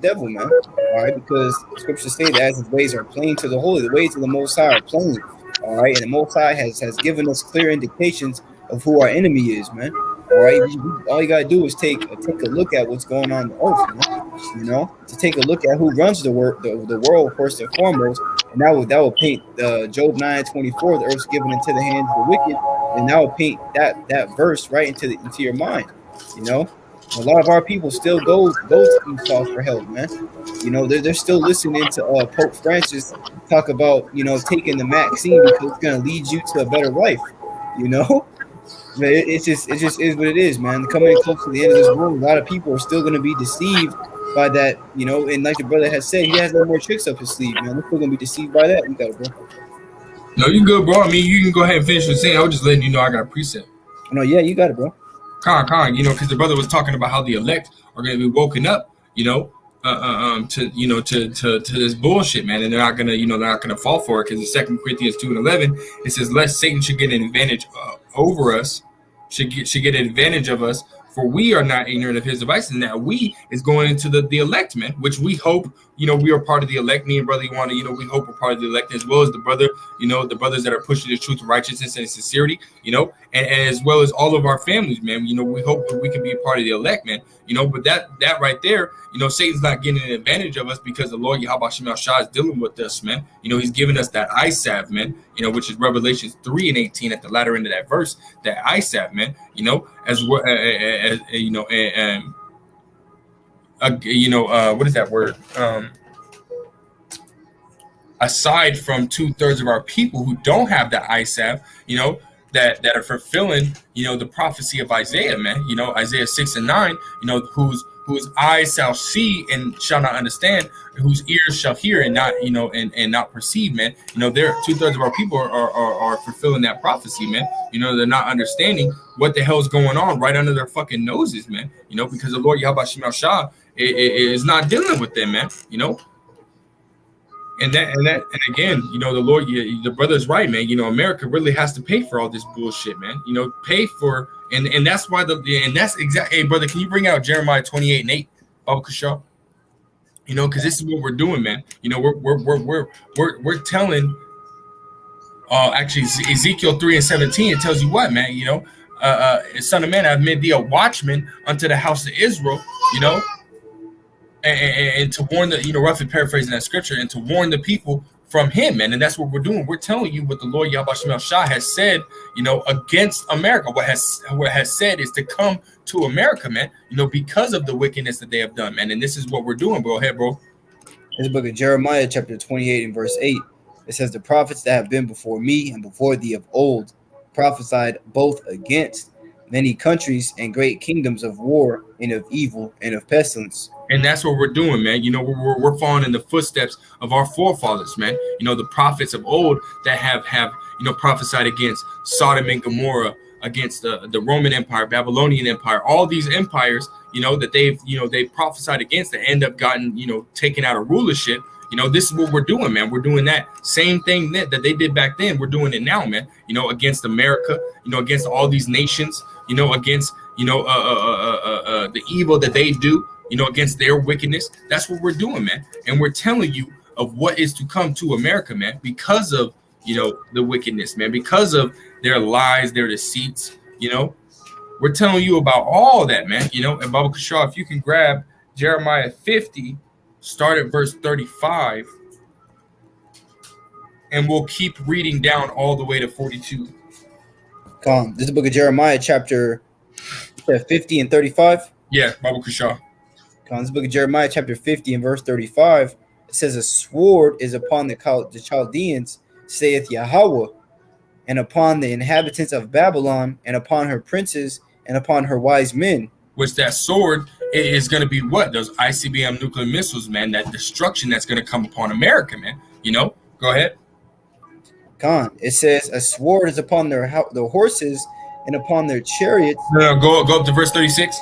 devil, man. All right, because the scriptures say that as his ways are plain to the holy, the ways of the Most High are plain. All right, and the Most High has given us clear indications of who our enemy is, man. All right, all you gotta do is take a look at what's going on in the earth, man. To take a look at who runs the world first and foremost, and that will paint Job 9:24, the earth's given into the hands of the wicked, and that will paint that verse right into your mind. A lot of our people still go to Esau for help, man. They're still listening to Pope Francis talk about taking the vaccine because it's gonna lead you to a better life. It just is what it is, man. Coming close to the end of this world, a lot of people are still going to be deceived by that, and like the brother has said, he has no more tricks up his sleeve, man. They're still going to be deceived by that. You got it, bro. No, you good, bro. I mean, you can go ahead and finish what saying. I was just letting you know I got a precept. No, yeah, you got it, bro. Because the brother was talking about how the elect are going to be woken up, to this bullshit, man, and they're not gonna fall for it, because in 2 Corinthians 2:11 it says, lest Satan should get an advantage over us, should get an advantage of us, for we are not ignorant of his devices. And that we is going into the elect, man, which we hope, we are part of the elect. Me and brother Iwana, we hope we're part of the elect, as well as the brother, the brothers that are pushing the truth, righteousness, and sincerity, and as well as all of our families, man. We hope that we can be a part of the elect, man. But that right there, Satan's not getting an advantage of us, because the Lord Yahweh Shem Shah is dealing with us, man. He's giving us that eye salve, man, which is Revelations 3 and 18 at the latter end of that verse, that eye salve, man, as well as what is that word? Aside from 2/3 of our people who don't have that eye salve, that are fulfilling, the prophecy of Isaiah, man. Isaiah 6 and 9, whose eyes shall see and shall not understand, whose ears shall hear and not, and not perceive, man. There 2/3 of our people are fulfilling that prophecy, man. They're not understanding what the hell's going on right under their fucking noses, man. Because the Lord Yahweh Shem Shah is not dealing with them, man. And again, the Lord, the brother's right, man. America really has to pay for all this bullshit, man. Pay for, and that's why and that's exactly. Hey, brother, can you bring out Jeremiah 28 and 8, Baba Kashaw? Because this is what we're doing, man. We're telling. Actually, Ezekiel 3 and 17, it tells you what, man. Son of man, I've made thee a watchman unto the house of Israel. And to warn the, roughly paraphrasing that scripture, and to warn the people from him, man. And that's what we're doing. We're telling you what the Lord Yahweh Shem Shah has said, against America. What has said is to come to America, man, because of the wickedness that they have done, man. And this is what we're doing, bro. Hey, bro. This is the book of Jeremiah, chapter 28 and verse 8. It says, the prophets that have been before me and before thee of old prophesied both against many countries and great kingdoms of war and of evil and of pestilence. And that's what we're doing, man. We're following in the footsteps of our forefathers, man. The prophets of old that have prophesied against Sodom and Gomorrah, against the Roman Empire, Babylonian Empire, all these empires, that they've prophesied against that end up gotten, taken out of rulership. This is what we're doing, man. We're doing that same thing that they did back then. We're doing it now, man. Against America, against all these nations, against, the evil that they do, against their wickedness. That's what we're doing, man. And we're telling you of what is to come to America, man, because of, the wickedness, man, because of their lies, their deceits, We're telling you about all that, man, and Baba Kashaw, if you can grab Jeremiah 50, start at verse 35, and we'll keep reading down all the way to 42. This is the book of Jeremiah, chapter 50 and 35. Yeah, Baba Kashaw. This is the book of Jeremiah, chapter 50 and verse 35. It says, a sword is upon the Chaldeans, saith Yahweh, and upon the inhabitants of Babylon, and upon her princes, and upon her wise men. Which that sword is going to be what? Those ICBM nuclear missiles, man. That destruction that's going to come upon America, man. Go ahead. It says, a sword is upon their horses and upon their chariots. No, go up to verse 36.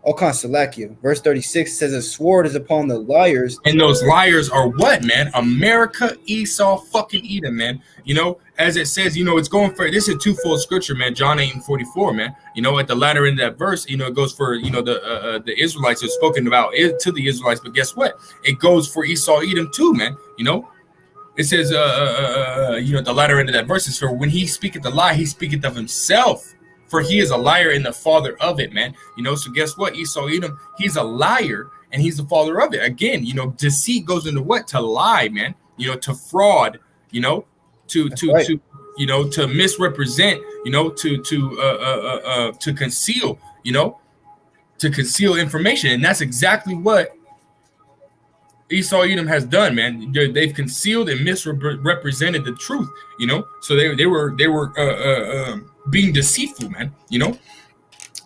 Salakia. Verse 36 says, a sword is upon the liars. And those liars are what, man? America, Esau, fucking Edom, man. As it says, it's going for, this is a twofold scripture, man. John 8 and 44, man. At the latter end of that verse, it goes for, the Israelites are spoken about to the Israelites. But guess what? It goes for Esau, Edom too, man. It says, the latter end of that verse is for when he speaketh a lie, he speaketh of himself. For he is a liar and the father of it, man. So guess what? Esau, Edom, he's a liar and he's the father of it. Again, deceit goes into what? To lie, man. To fraud, to misrepresent, to conceal, to conceal information. And that's exactly what Esau, Edom has done, man. They've concealed and misrepresented the truth, So they were being deceitful, man.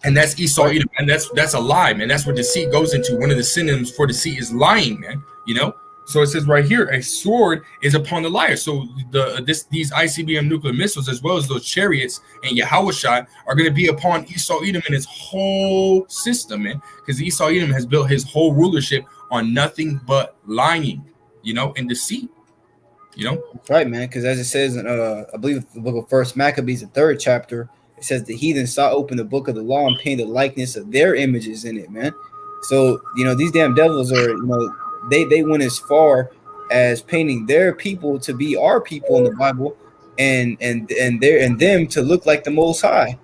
And that's Esau, Edom, and that's a lie, man. That's what deceit goes into. One of the synonyms for deceit is lying, man. So it says right here, a sword is upon the liar. So these ICBM nuclear missiles, as well as those chariots and Yahushua, are going to be upon Esau, Edom and his whole system, man. Because Esau, Edom has built his whole rulership on nothing but lying, and deceit. That's right, man. Because as it says in, I believe the book of First Maccabees, the 3rd chapter, it says the heathen saw open the book of the law and painted the likeness of their images in it, man. So these damn devils are, they went as far as painting their people to be our people in the Bible, and them to look like the Most High.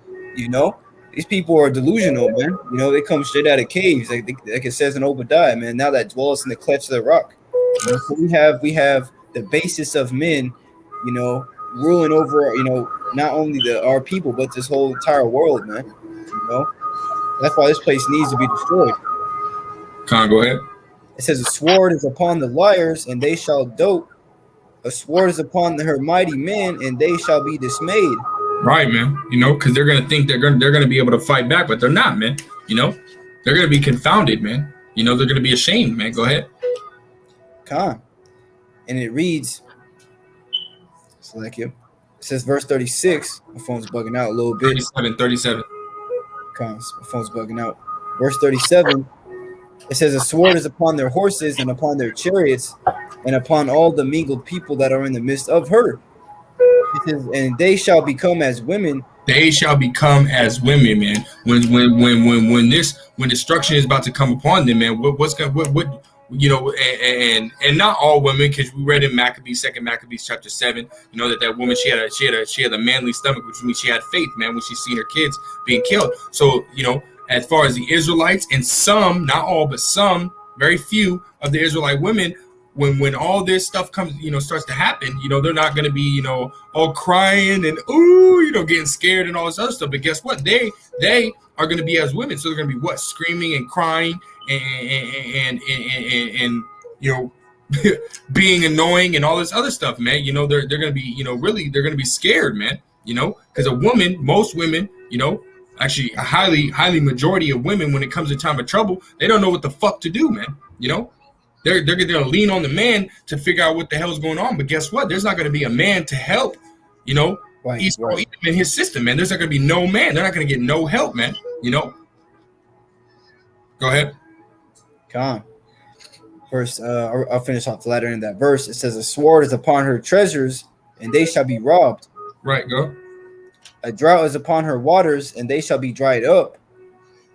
These people are delusional, man. They come straight out of caves, like it says in Obadiah, man. Now that dwells in the clefts of the rock. So we have the basis of men, ruling over, not only our people but this whole entire world, man. That's why this place needs to be destroyed. Go ahead. It says, a sword is upon the liars, and they shall dote. A sword is upon her mighty men, and they shall be dismayed. Right, man. You know, because they're gonna think they're gonna be able to fight back, but they're not, man. You know, they're gonna be confounded, man. You know, they're gonna be ashamed, man. Go ahead. Con. And it reads, select you. It says verse 36. My phone's bugging out a little bit. 37. Con, my phone's bugging out. Verse 37. It says, a sword is upon their horses and upon their chariots and upon all the mingled people that are in the midst of her. It says, and they shall become as women. They shall become as women, man. When destruction is about to come upon them, man. What you know, and not all women, because we read in Maccabees, Second Maccabees chapter 7, you know, that woman she had a manly stomach, which means she had faith, man, when she seen her kids being killed. So, you know, as far as the Israelites, and some, not all, but some, very few of the Israelite women, when all this stuff comes, you know, starts to happen, you know, they're not going to be, you know, all crying and getting scared and all this other stuff. But guess what? They are going to be as women, so they're going to be what, screaming and crying and you know, being annoying and all this other stuff, man. You know, they're going to be, you know, really they're going to be scared, man. You know, because most women, you know, actually a highly majority of women, when it comes to time of trouble, they don't know what the fuck to do, man. You know. They're going to lean on the man to figure out what the hell's going on. But guess what? There's not going to be a man to help, you know, he's in his system, man. There's not going to be no man. They're not going to get no help, man, you know. Go ahead. Come on. First, I'll finish off the latter end of that verse. It says, a sword is upon her treasures, and they shall be robbed. Right, go. A drought is upon her waters, and they shall be dried up.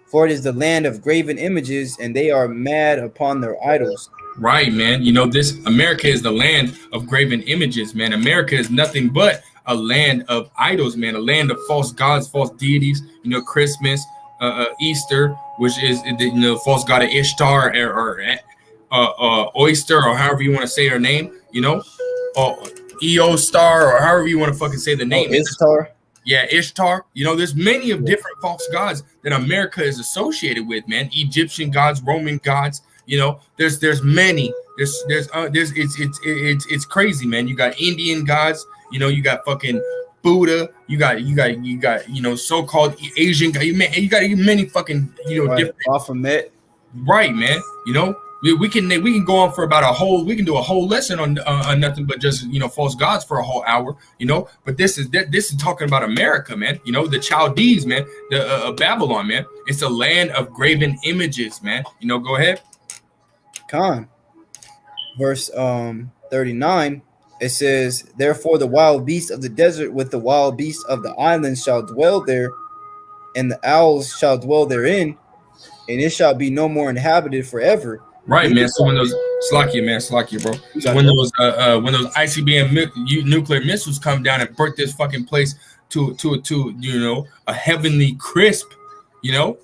For it is the land of graven images, and they are mad upon their idols. Right, man. You know, America is the land of graven images, man. America is nothing but a land of idols, man. A land of false gods, false deities. You know, Christmas, Easter, which is the false god of Ishtar or Oyster, or however you want to say her name. You know, Eostar, or however you want to fucking say the name. Ishtar. Yeah, Ishtar. You know, there's many of different false gods that America is associated with, man. Egyptian gods, Roman gods. You know, there's many. It's crazy, man. You got Indian gods. You know, you got fucking Buddha. You got you know, so-called Asian guy. You got many fucking, you know, different. Baphomet. Right, man. You know. We can go on for about we can do a whole lesson on nothing but just, you know, false gods for a whole hour, you know. But this is talking about America, man. You know, the Chaldees, man, the Babylon, man. It's a land of graven images, man. You know, go ahead. Con. Verse 39. It says, therefore the wild beasts of the desert with the wild beasts of the islands shall dwell there, and the owls shall dwell therein, and it shall be no more inhabited forever. Right, man. So when those Slakia, bro. So when those ICBM nuclear missiles come down and burn this fucking place to you know, a heavenly crisp, you know,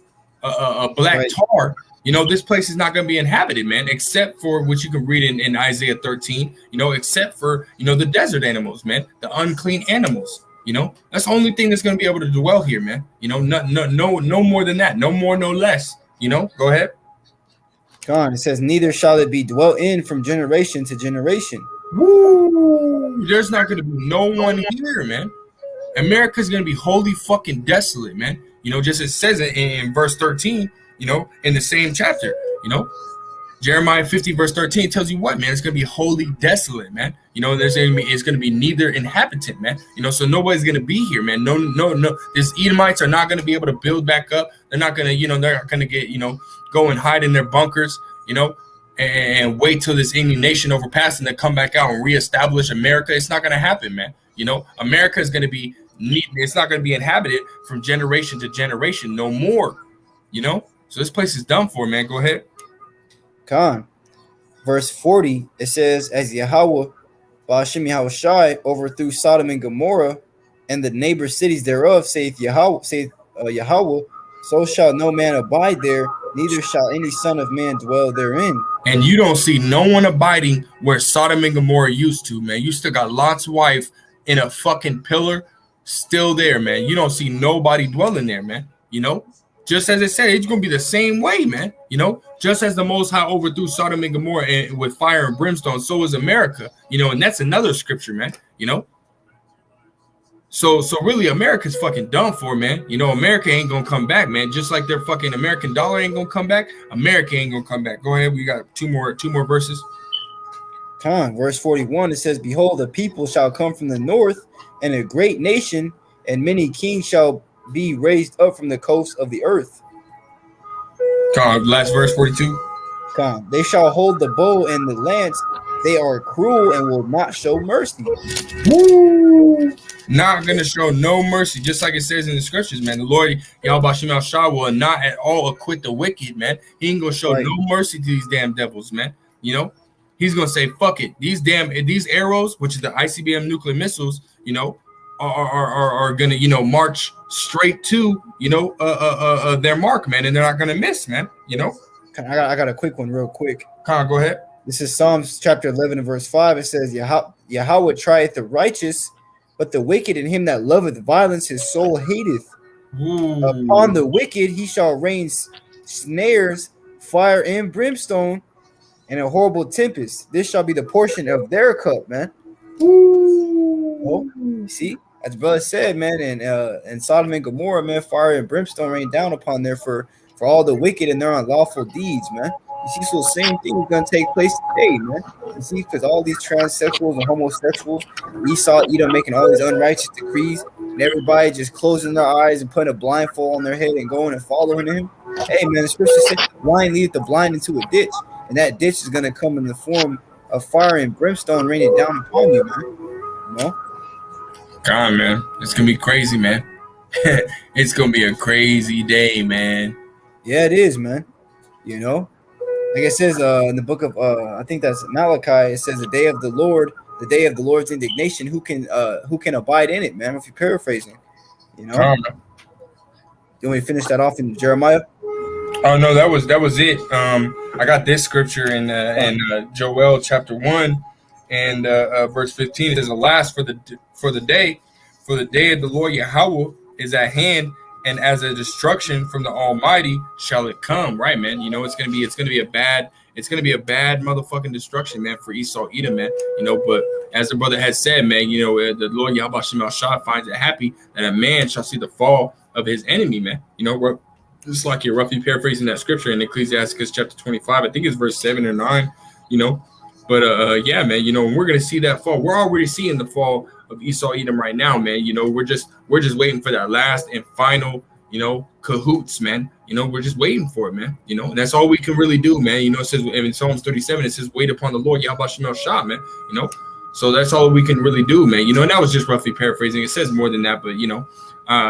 a black tar. You know, this place is not going to be inhabited, man, except for what you can read in Isaiah 13. You know, except for, you know, the desert animals, man, the unclean animals. You know, that's the only thing that's going to be able to dwell here, man. You know, no more than that, no more, no less. You know, go ahead. God, it says, neither shall it be dwelt in from generation to generation. Woo! There's not going to be no one here, man. America's going to be wholly fucking desolate, man. You know, just as it says it in verse 13, you know, in the same chapter, you know. Jeremiah 50 verse 13 tells you what, man, it's going to be wholly desolate, man. You know, it's going to be neither inhabitant, man. You know, so nobody's going to be here, man. No. These Edomites are not going to be able to build back up. They're not going to, you know, they're not going to get, you know, go and hide in their bunkers, you know, and wait till this indignation overpasses and then come back out and reestablish America. It's not going to happen, man. You know, America is going to be, it's not going to be inhabited from generation to generation no more, you know. So this place is done for, man. Go ahead. Khan. Verse 40, it says, as Yahweh, Ba'ashim Yahushai, overthrew Sodom and Gomorrah and the neighbor cities thereof, saith Yahweh, so shall no man abide there, neither shall any son of man dwell therein. And you don't see no one abiding where Sodom and Gomorrah used to, man. You still got Lot's wife in a fucking pillar still there, man. You don't see nobody dwelling there, man. You know, just as it said, it's going to be the same way, man. You know, just as the Most High overthrew Sodom and Gomorrah with fire and brimstone, so is America. You know, and that's another scripture, man. You know, So really, America's fucking done for, man. You know, America ain't gonna come back, man. Just like their fucking American dollar ain't gonna come back, America ain't gonna come back. Go ahead, we got two more verses. Verse 41, it says, "Behold, a people shall come from the north, and a great nation, and many kings shall be raised up from the coast of the earth." Last verse 42. They shall hold the bow and the lance. They are cruel and will not show mercy. Woo! Not gonna show no mercy, just like it says in the scriptures, man. The Lord Yahweh Shem Shah will not at all acquit the wicked, man. He ain't gonna show no mercy to these damn devils, man. You know, he's gonna say, "Fuck it." These arrows, which is the ICBM nuclear missiles, you know, are gonna, you know, march straight to, you know, their mark, man, and they're not gonna miss, man. You know. I got a quick one, real quick. Go ahead. This is Psalms chapter 11 and verse 5. It says, Yahweh trieth the righteous, but the wicked and him that loveth violence his soul hateth. Ooh. Upon the wicked he shall rain snares, fire and brimstone, and a horrible tempest. This shall be the portion of their cup, man. Oh, see, as brother said, man, and Sodom and Gomorrah, man, fire and brimstone rain down upon there for all the wicked and their unlawful deeds, man. You see, so the same thing is going to take place today, man. You see, because all these transsexuals and homosexuals, Esau, Edom making all these unrighteous decrees, and everybody just closing their eyes and putting a blindfold on their head and going and following him. Hey, man, the scripture says, "Blind leadeth the blind into a ditch," and that ditch is going to come in the form of fire and brimstone raining down upon you, man. You know? God, man, it's going to be crazy, man. It's going to be a crazy day, man. Yeah, it is, man. You know? Like it says in the book of I think that's Malachi, it says the day of the Lord's indignation, who can abide in it, man? If you're paraphrasing, you know. You want me to finish that off in Jeremiah? Oh no, that was it. I got this scripture in Joel chapter 1 and verse 15. It says, "Alas for the day of the Lord Yahweh is at hand, and as a destruction from the Almighty shall it come." Right, man. You know, it's gonna be a bad motherfucking destruction, man, for Esau Edom, man. You know, but as the brother had said, man, you know, the Lord Yahweh Shem Shah finds it happy that a man shall see the fall of his enemy, man. You know, just like you're roughly paraphrasing that scripture in Ecclesiastes chapter 25, I think it's verse 7 or 9. You know, but yeah, man. You know, we're gonna see that fall. We're already seeing the fall of Esau Edom right now, man. You know, we're just waiting for that last and final, you know, cahoots, man. You know, we're just waiting for it, man. You know, and that's all we can really do, man. You know, it says in Psalms 37, it says, "Wait upon the Lord Yahweh Shem Shah," man. You know, so that's all we can really do, man. You know, and that was just roughly paraphrasing. It says more than that, but you know,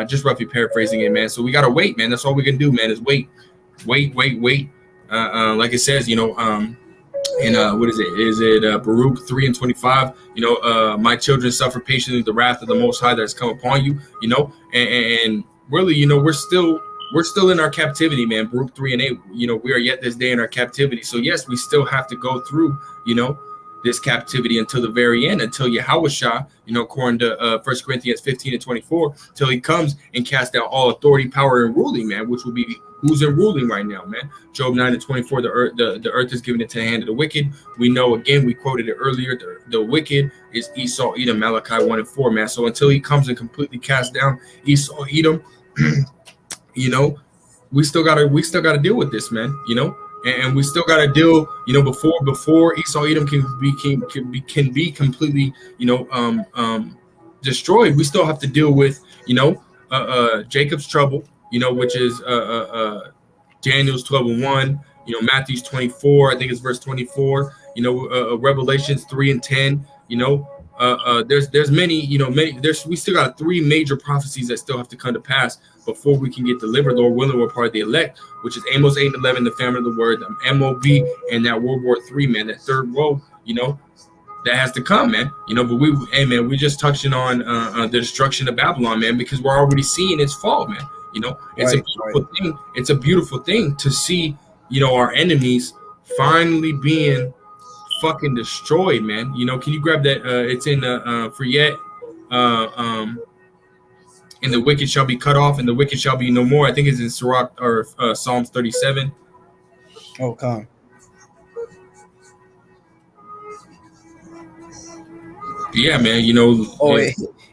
just roughly paraphrasing it, man. So we gotta wait, man. That's all we can do, man, is wait. Like it says, you know, and what is it? Is it Baruch 3:25? You know, "My children suffer patiently the wrath of the Most High that has come upon you." You know, and really, you know, we're still in our captivity, man. Baruch 3:8. You know, we are yet this day in our captivity. So yes, we still have to go through, you know, this captivity until the very end, until Yahweh Shah, you know, according to 1 Corinthians 15:24, till he comes and casts out all authority, power, and ruling, man, which will be who's in ruling right now, man. Job 9:24, the earth is given into the hand of the wicked. We know, again, we quoted it earlier, the wicked is Esau Edom, Malachi 1:4, man. So until he comes and completely casts down Esau Edom, you know, we still gotta deal with this, man. You know, and we still gotta deal, you know, before Esau Edom can be completely, you know, destroyed. We still have to deal with, you know, Jacob's trouble, you know, which is Daniel's 12:1, you know, Matthew's 24, I think it's verse 24, you know, Revelations 3:10, you know. There's many, you know, we still got 3 major prophecies that still have to come to pass before we can get delivered. Lord willing, we're part of the elect, which is Amos 8:11, the famine of the word, the MOB, and that World War III, man, that third woe, you know, that has to come, man. You know, but we just touching on the destruction of Babylon, man, because we're already seeing its fall, man. You know, it's a beautiful thing. It's a beautiful thing to see, you know, our enemies finally being fucking destroyed, man. You know, can you grab that? It's in for yet, and the wicked shall be cut off, and the wicked shall be no more. I think it's in Sirach or Psalms 37. Oh, come. Yeah, man. You know. Oh,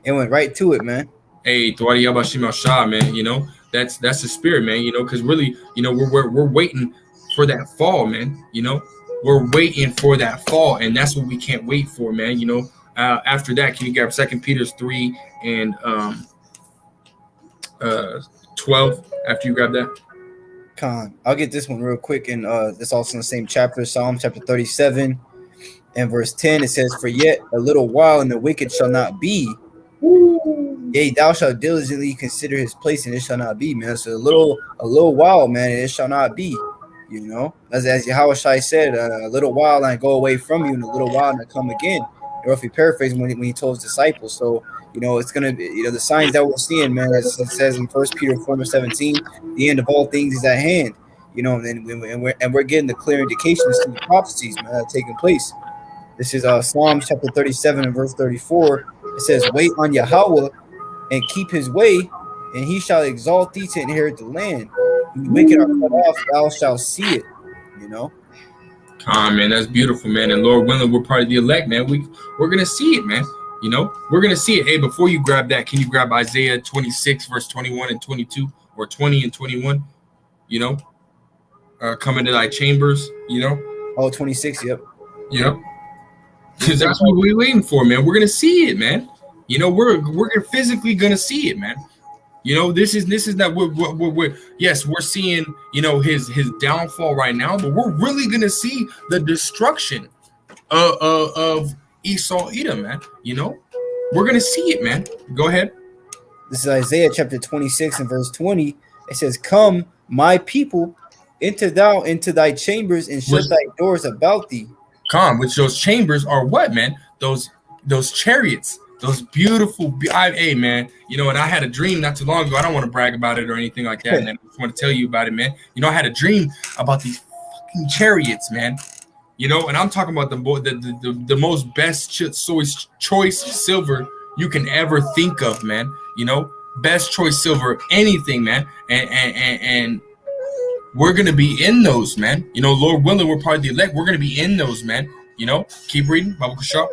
and went right to it, man. Hey, Thwadi Yabashima Shah, man. You know, that's the spirit, man. You know, because really, you know, we're waiting for that fall, man. You know, we're waiting for that fall, and that's what we can't wait for, man. You know, after that, can you grab 2 Peter's 3 and 12 after you grab that? I'll get this one real quick, and it's also in the same chapter, Psalm chapter 37 and verse 10. It says, "For yet a little while, and the wicked shall not be. Yea, thou shalt diligently consider his place, and it shall not be." Man, so a little while, man, and it shall not be. You know, as Yahushua said, a little while and I go away from you, and a little while and I come again. Or if he paraphrased when he told his disciples. So, you know, it's gonna be, you know, the signs that we're seeing, man, as it says in 1 Peter 4:17, the end of all things is at hand. You know, and we're getting the clear indications to the prophecies, man, that are taking place. This is Psalms chapter 37 and verse 34. It says, "Wait on Yahweh and keep his way, and he shall exalt thee to inherit the land. When the wicked are cut off, thou shalt see it." You know? Man, that's beautiful, man. And Lord willing, we're part of the elect, man. We're gonna see it, man. You know, we're gonna see it. Hey, before you grab that, can you grab Isaiah 26, verse 21 and 22, or 20 and 21? You know, come into thy chambers. You know. Oh, 26. Yep. Yep. Because that's what we're waiting for, man. We're gonna see it, man. You know, we're physically gonna see it, man. You know, this is not we're yes, we're seeing, you know, his downfall right now, but we're really gonna see the destruction of Esau Edom, man. You know, we're gonna see it, man. Go ahead. This is Isaiah chapter 26 and verse 20. It says, "Come, my people, enter thou into thy chambers and shut thy doors about thee." Which those chambers are what, man? Those chariots. Those beautiful, hey, man, you know, and I had a dream not too long ago. I don't want to brag about it or anything like that. And I just want to tell you about it, man. You know, I had a dream about these fucking chariots, man. You know, and I'm talking about the most best choice silver you can ever think of, man. You know, best choice silver, anything, man. And we're going to be in those, man. You know, Lord willing, we're part of the elect. We're going to be in those, man. You know, keep reading, Bible Kashab.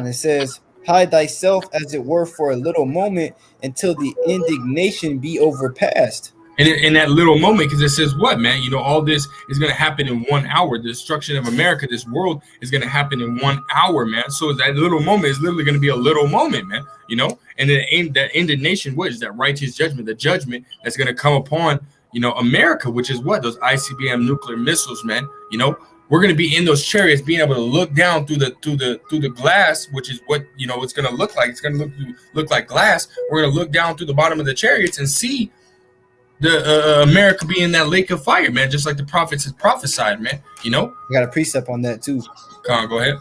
It says, "Hide thyself as it were for a little moment until the indignation be overpassed." And in that little moment, because it says what, man? You know, all this is going to happen in 1 hour. The destruction of America, this world, is going to happen in 1 hour, man. So that little moment is literally going to be a little moment, man. You know, and then that indignation, what is that righteous judgment? The judgment that's going to come upon, you know, America, which is what? Those ICBM nuclear missiles, man. You know, we're going to be in those chariots, being able to look down through the glass, which is what, you know, it's going to look like. It's going to look like glass. We're going to look down through the bottom of the chariots and see the America be in that lake of fire, man, just like the prophets had prophesied, man. You know, I got a precept on that too. Go ahead.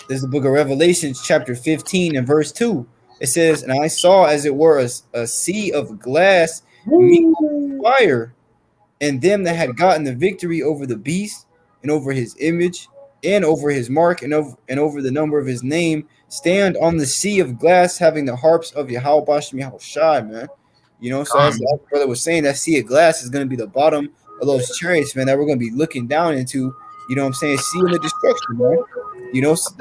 This is the book of Revelations, chapter 15 and verse 2. It says, "And I saw as it were a sea of glass mingled with fire, and them that had gotten the victory over the beast and over his image and over his mark and over the number of his name stand on the sea of glass, having the harps of Yahweh Bashem Yahushai," man. You know, so as the brother was saying, that sea of glass is going to be the bottom of those chariots, man, that we're going to be looking down into, you know what I'm saying, seeing the destruction, man. You know, so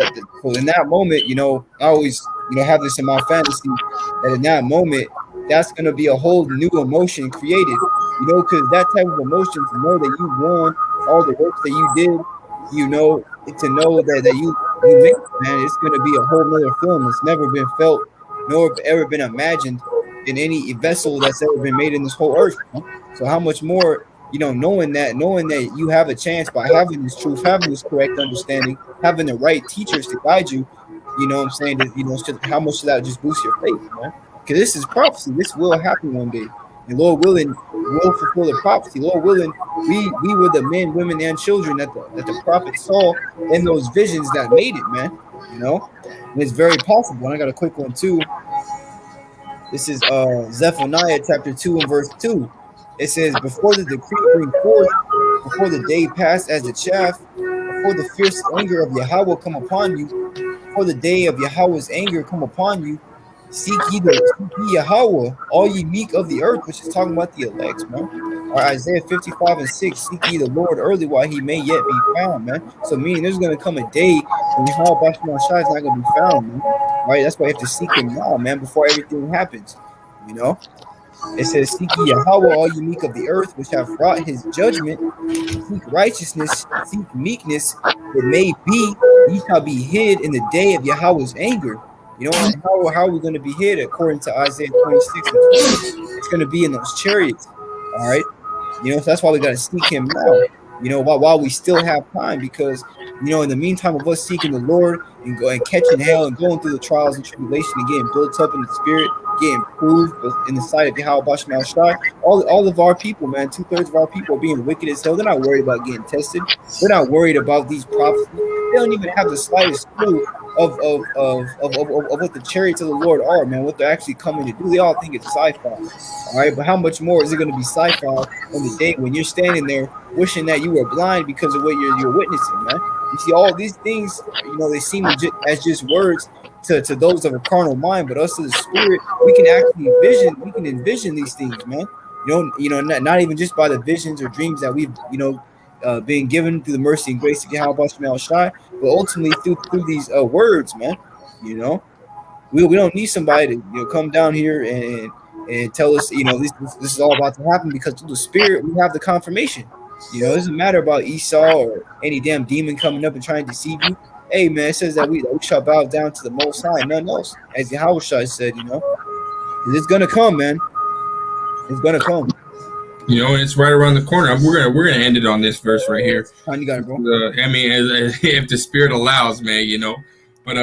in that moment, you know, I always, you know, have this in my fantasy, that in that moment, that's going to be a whole new emotion created, you know, because that type of emotion, to know that you won all the works that you did, you know, to know that you made, man, it's going to be a whole nother film. It's never been felt, nor ever been imagined in any vessel that's ever been made in this whole earth. So how much more, you know, knowing that you have a chance by having this truth, having this correct understanding, having the right teachers to guide you, you know what I'm saying, that, you know, how much should that just boost your faith, man? Because this is prophecy. This will happen one day. And Lord willing, we'll fulfill the prophecy. Lord willing, we were the men, women, and children that the prophet saw in those visions that made it, man. You know, and it's very possible. And I got a quick one too. This is Zephaniah chapter 2 and verse 2. It says, "Before the decree bring forth, before the day pass as the chaff, before the fierce anger of Yahweh come upon you, before the day of Yahweh's anger come upon you, seek ye Yahweh, all ye meek of the earth," which is talking about the elect, man. Or Isaiah 55 and 6, "Seek ye the Lord early while he may yet be found," man. So meaning there's going to come a day when Yahweh Bashem Shai is not going to be found, man. right? That's why you have to seek him now, man, before everything happens. You know, it says, "Seek ye Yahweh, all ye meek of the earth, which have wrought his judgment. Seek righteousness, seek meekness. It may be ye shall be hid in the day of Yahweh's anger." You know, and how are we going to be hid according to Isaiah 26 and 20? It's going to be in those chariots. All right. You know, so that's why we got to seek him now, you know, while we still have time, because, you know, in the meantime of us seeking the Lord and catching hell and going through the trials and tribulation and getting built up in the spirit, getting proved in the sight of Yahweh Bashmal Shai, all of our people, man, 2/3 of our people are being wicked as hell. They're not worried about getting tested. They're not worried about these prophecies. They don't even have the slightest clue of what the chariots of the Lord are, man, what they're actually coming to do. They all think it's sci-fi. All right, but how much more is it going to be sci-fi on the day when you're standing there wishing that you were blind because of what you're witnessing, man? You see, all these things, you know, they seem as just words to those of a carnal mind, but us to the spirit, we can actually envision these things, man. You know, not even just by the visions or dreams that we've, you know, being given through the mercy and grace of Yahweh Shemel Shai, but ultimately through these words, man. You know, we don't need somebody to, you know, come down here and tell us, you know, this is all about to happen, because through the spirit we have the confirmation. You know, it doesn't matter about Esau or any damn demon coming up and trying to deceive you. Hey, man, it says that we shall bow down to the Most High, none else, as Yahweh Shai said. You know, it's gonna come, man. It's gonna come. You know, it's right around the corner. We're gonna end it on this verse right here. You got it, bro. I mean, if the spirit allows, man, you know. But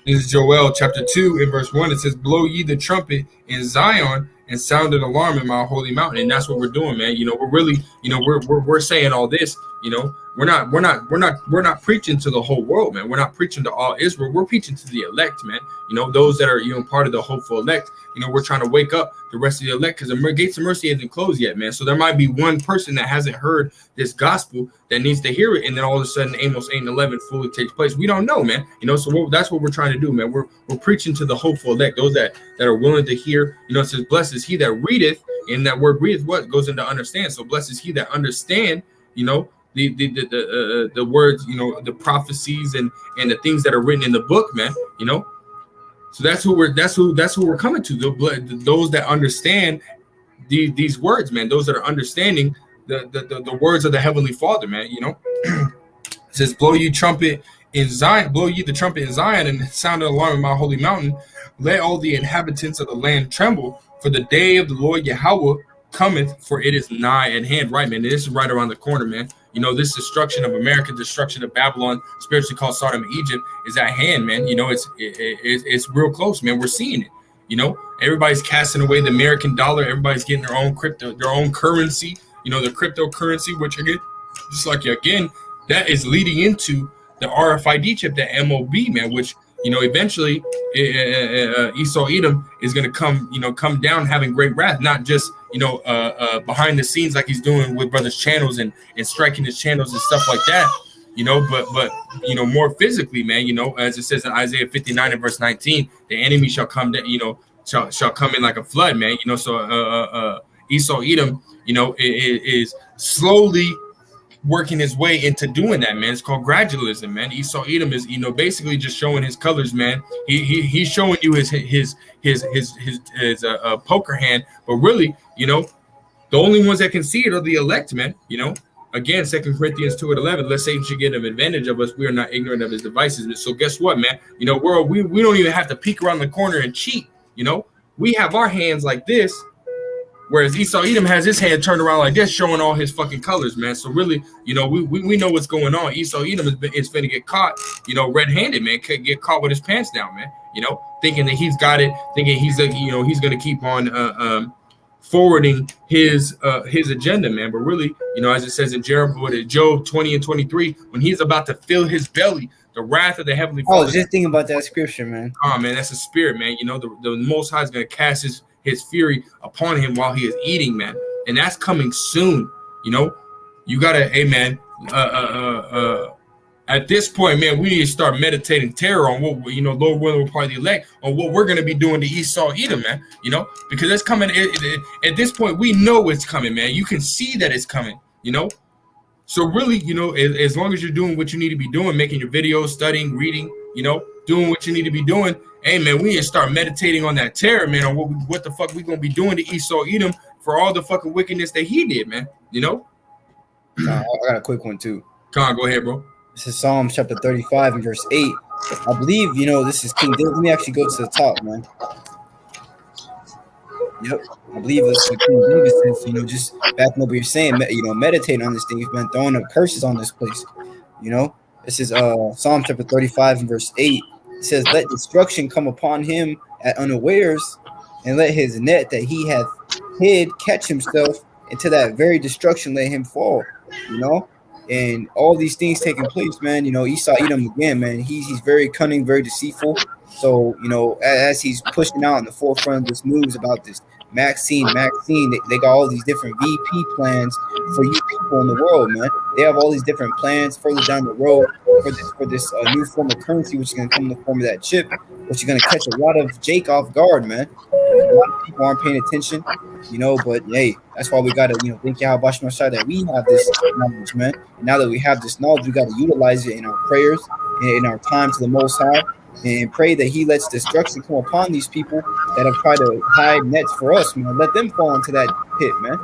this is Joel chapter 2 in verse 1. It says, "Blow ye the trumpet in Zion and sound an alarm in my holy mountain." And that's what we're doing, man. You know, we're really, you know, we're saying all this. You know, we're not preaching to the whole world, man. We're not preaching to all Israel. We're preaching to the elect, man. You know, those that are, you know, part of the hopeful elect. You know, we're trying to wake up the rest of the elect, because the gates of mercy hasn't closed yet, man. So there might be one person that hasn't heard this gospel that needs to hear it, and then all of a sudden Amos 8 and 11 fully takes place. We don't know, man. You know, so that's what we're trying to do, man. We're preaching to the hopeful elect, those that are willing to hear. You know, it says, "Blessed is he that readeth," and that word readeth what goes into understand. So blessed is he that understand, you know, the words, you know, the prophecies and the things that are written in the book, man. You know. So that's who we're coming to. Those that understand these words, man. Those that are understanding the words of the Heavenly Father, man. You know, it says, "Blow ye trumpet in Zion, blow ye the trumpet in Zion, and sound an alarm in my holy mountain. Let all the inhabitants of the land tremble, for the day of the Lord Yahweh cometh, for it is nigh at hand." Right, man. This is right around the corner, man. You know, this destruction of America, destruction of Babylon, spiritually called Sodom and Egypt, is at hand, man. You know, it's real close, man. We're seeing it. You know, everybody's casting away the American dollar. Everybody's getting their own crypto, their own currency. You know, the cryptocurrency, which again, just like again, that is leading into the RFID chip, the MOB, man. Which, you know, eventually Esau Edom is going to come down having great wrath, not just, you know, behind the scenes like he's doing with brothers' channels and striking his channels and stuff like that, you know, but you know, more physically, man. You know, as it says in Isaiah 59 and verse 19, the enemy shall come down, you know, shall come in like a flood, man. You know, so Esau Edom, you know, is slowly working his way into doing that, man. It's called gradualism, man. Esau Edom is, you know, basically just showing his colors, man. He's showing you his poker hand, but really, you know, the only ones that can see it are the elect, man. You know, again, 2 Corinthians 2 and 11. Lest Satan should get an advantage of us, we are not ignorant of his devices. So guess what, man? You know, we don't even have to peek around the corner and cheat. You know, we have our hands like this. Whereas Esau Edom has his hand turned around like this, showing all his fucking colors, man. So really, you know, we know what's going on. Esau Edom is finna get caught, you know, red-handed, man. Could get caught with his pants down, man. You know, thinking that he's got it, thinking he's gonna keep on forwarding his agenda, man. But really, you know, as it says in Job 20 and 23, when he's about to fill his belly, the wrath of the Heavenly Father. I was just thinking about that scripture, man. Oh man, that's a spirit, man. You know, the Most High is gonna cast his fury upon him while he is eating, man, and that's coming soon. You know, you gotta, hey man, at this point, man, we need to start meditating terror on what, you know, Lord willing, we're part of the elect, on what we're gonna be doing to Esau Edom, man. You know, because it's coming. At this point, we know it's coming, man. You can see that it's coming. You know, so really, you know, as long as you're doing what you need to be doing, making your videos, studying, reading, you know, doing what you need to be doing. Hey, man, we need to start meditating on that terror, man, on what the fuck we gonna be doing to Esau Edom for all the fucking wickedness that he did, man. You know? I got a quick one too. Come on, go ahead, bro. This is Psalm chapter 35 and verse 8. I believe, this is King David. Let me actually go to the top, man. Yep. I believe this is what King David says, just backing up what you're saying, meditate on this thing. You've been throwing up curses on this place. This is Psalm chapter 35 and verse 8. It says, let destruction come upon him at unawares, and let his net that he hath hid catch himself, into that very destruction let him fall. And all these things taking place, man. Esau Edom again, man. He's very cunning, very deceitful. So, as he's pushing out in the forefront of this news about this Maxine, they got all these different VP plans for you people in the world, man. They have all these different plans further down the road for this new form of currency, which is going to come in the form of that chip, which is going to catch a lot of Jake off guard, man. A lot of people aren't paying attention, but hey, that's why we got to, thank Yahweh Shai that we have this knowledge, man. And now that we have this knowledge, we got to utilize it in our prayers and in our time to the Most High, and pray that he lets destruction come upon these people that have tried to hide nets for us, man. Let them fall into that pit, man.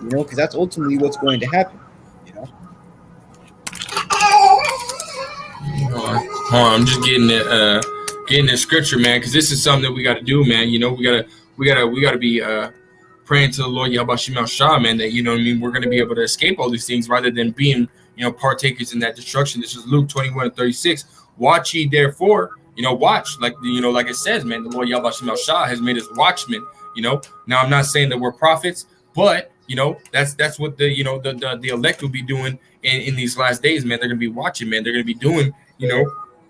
Because that's ultimately what's going to happen. Hold on, I'm just getting the scripture, man, because this is something that we got to do, man. We gotta be praying to the Lord Yahweh Shai, man, that we're gonna be able to escape all these things rather than being partakers in that destruction. This is Luke 21:36. Watch ye therefore. Watch, like it says, man, the Lord Yahweh Shai has made us watchmen. Now I'm not saying that we're prophets, but that's what the elect will be doing in these last days, man. They're gonna be watching, man. They're gonna be doing,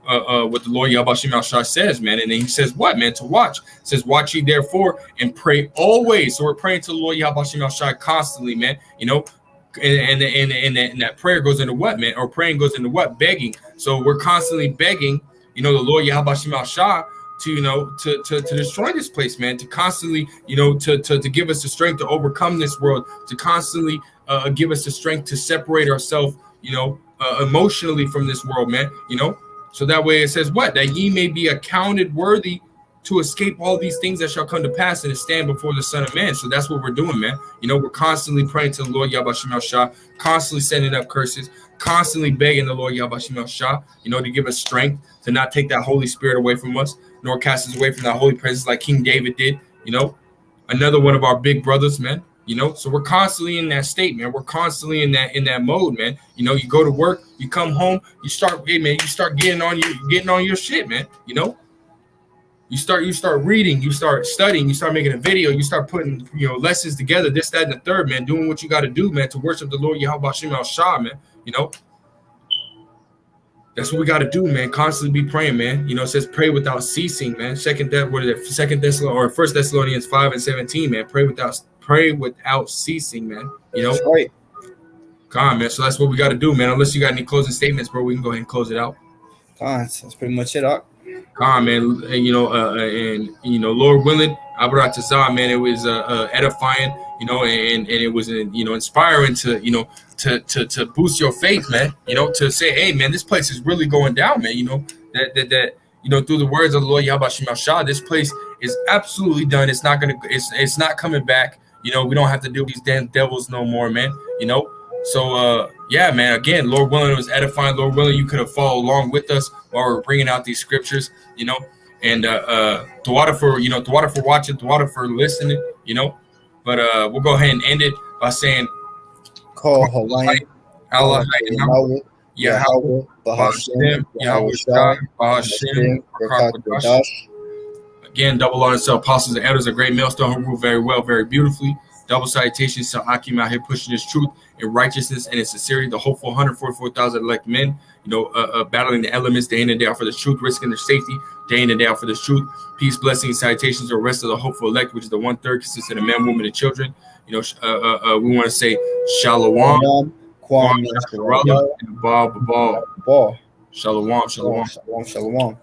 what the Lord Yahweh Shai says, man. And then he says what, man? To watch. It says, watch ye therefore and pray always. So we're praying to the Lord Yahweh Shai constantly, man. And that prayer goes into what, man? Or praying goes into what? Begging. So we're constantly begging, the Lord Yahweh Shai to destroy this place, man, to constantly, to give us the strength to overcome this world, to constantly give us the strength to separate ourselves, emotionally from this world, man, so that way it says what? That ye may be accounted worthy to escape all these things that shall come to pass and to stand before the Son of Man. So that's what we're doing, man. We're constantly praying to the Lord Yahweh Shai, constantly sending up curses, constantly begging the Lord Yahweh Shai, to give us strength, to not take that Holy Spirit away from us, nor cast us away from that holy presence like King David did, another one of our big brothers, man. So we're constantly in that state, man. We're constantly in that mode, man. You go to work, you come home, you start getting on your shit, man. You start reading, you start studying, you start making a video, you start putting lessons together, this, that, and the third, man. Doing what you got to do, man, to worship the Lord Yahweh Shai, man. That's what we got to do, man. Constantly be praying, man. It says pray without ceasing, man. Second Thessalonians 5:17, man. Pray without ceasing, man. That's right. Come on, man. So that's what we got to do, man. Unless you got any closing statements, bro, we can go ahead and close it out. That's pretty much it, Doc. Come on, man. And Lord willing, Abarat Tazah, man, it was edifying, and it was inspiring to boost your faith, man. To say, hey, man, this place is really going down, man. That through the words of the Lord Yahweh Shai, this place is absolutely done. It's not coming back. We don't have to deal with these damn devils no more, man. So yeah, man. Again, Lord willing, it was edifying. Lord willing, you could have followed along with us while we're bringing out these scriptures, and Tawada for watching, Tawada for listening, But we'll go ahead and end it by saying, Call Hawaii, Allah, Yahweh, Bahashem, Yahweh Shai, Bahashem, Again, double honor to apostles and elders, a great millstone who rule very well, very beautifully. Double salutations to Akim out here pushing his truth in righteousness and in sincerity. The hopeful 144,000 elect men, battling the elements day in and day out for the truth, risking their safety day in and day out for the truth. Peace, blessings, salutations to the rest of the hopeful elect, which is the 1/3 consisting of men, women, and children. We want to say Shalom, Kwam, and Ball. Shalom. Shalom.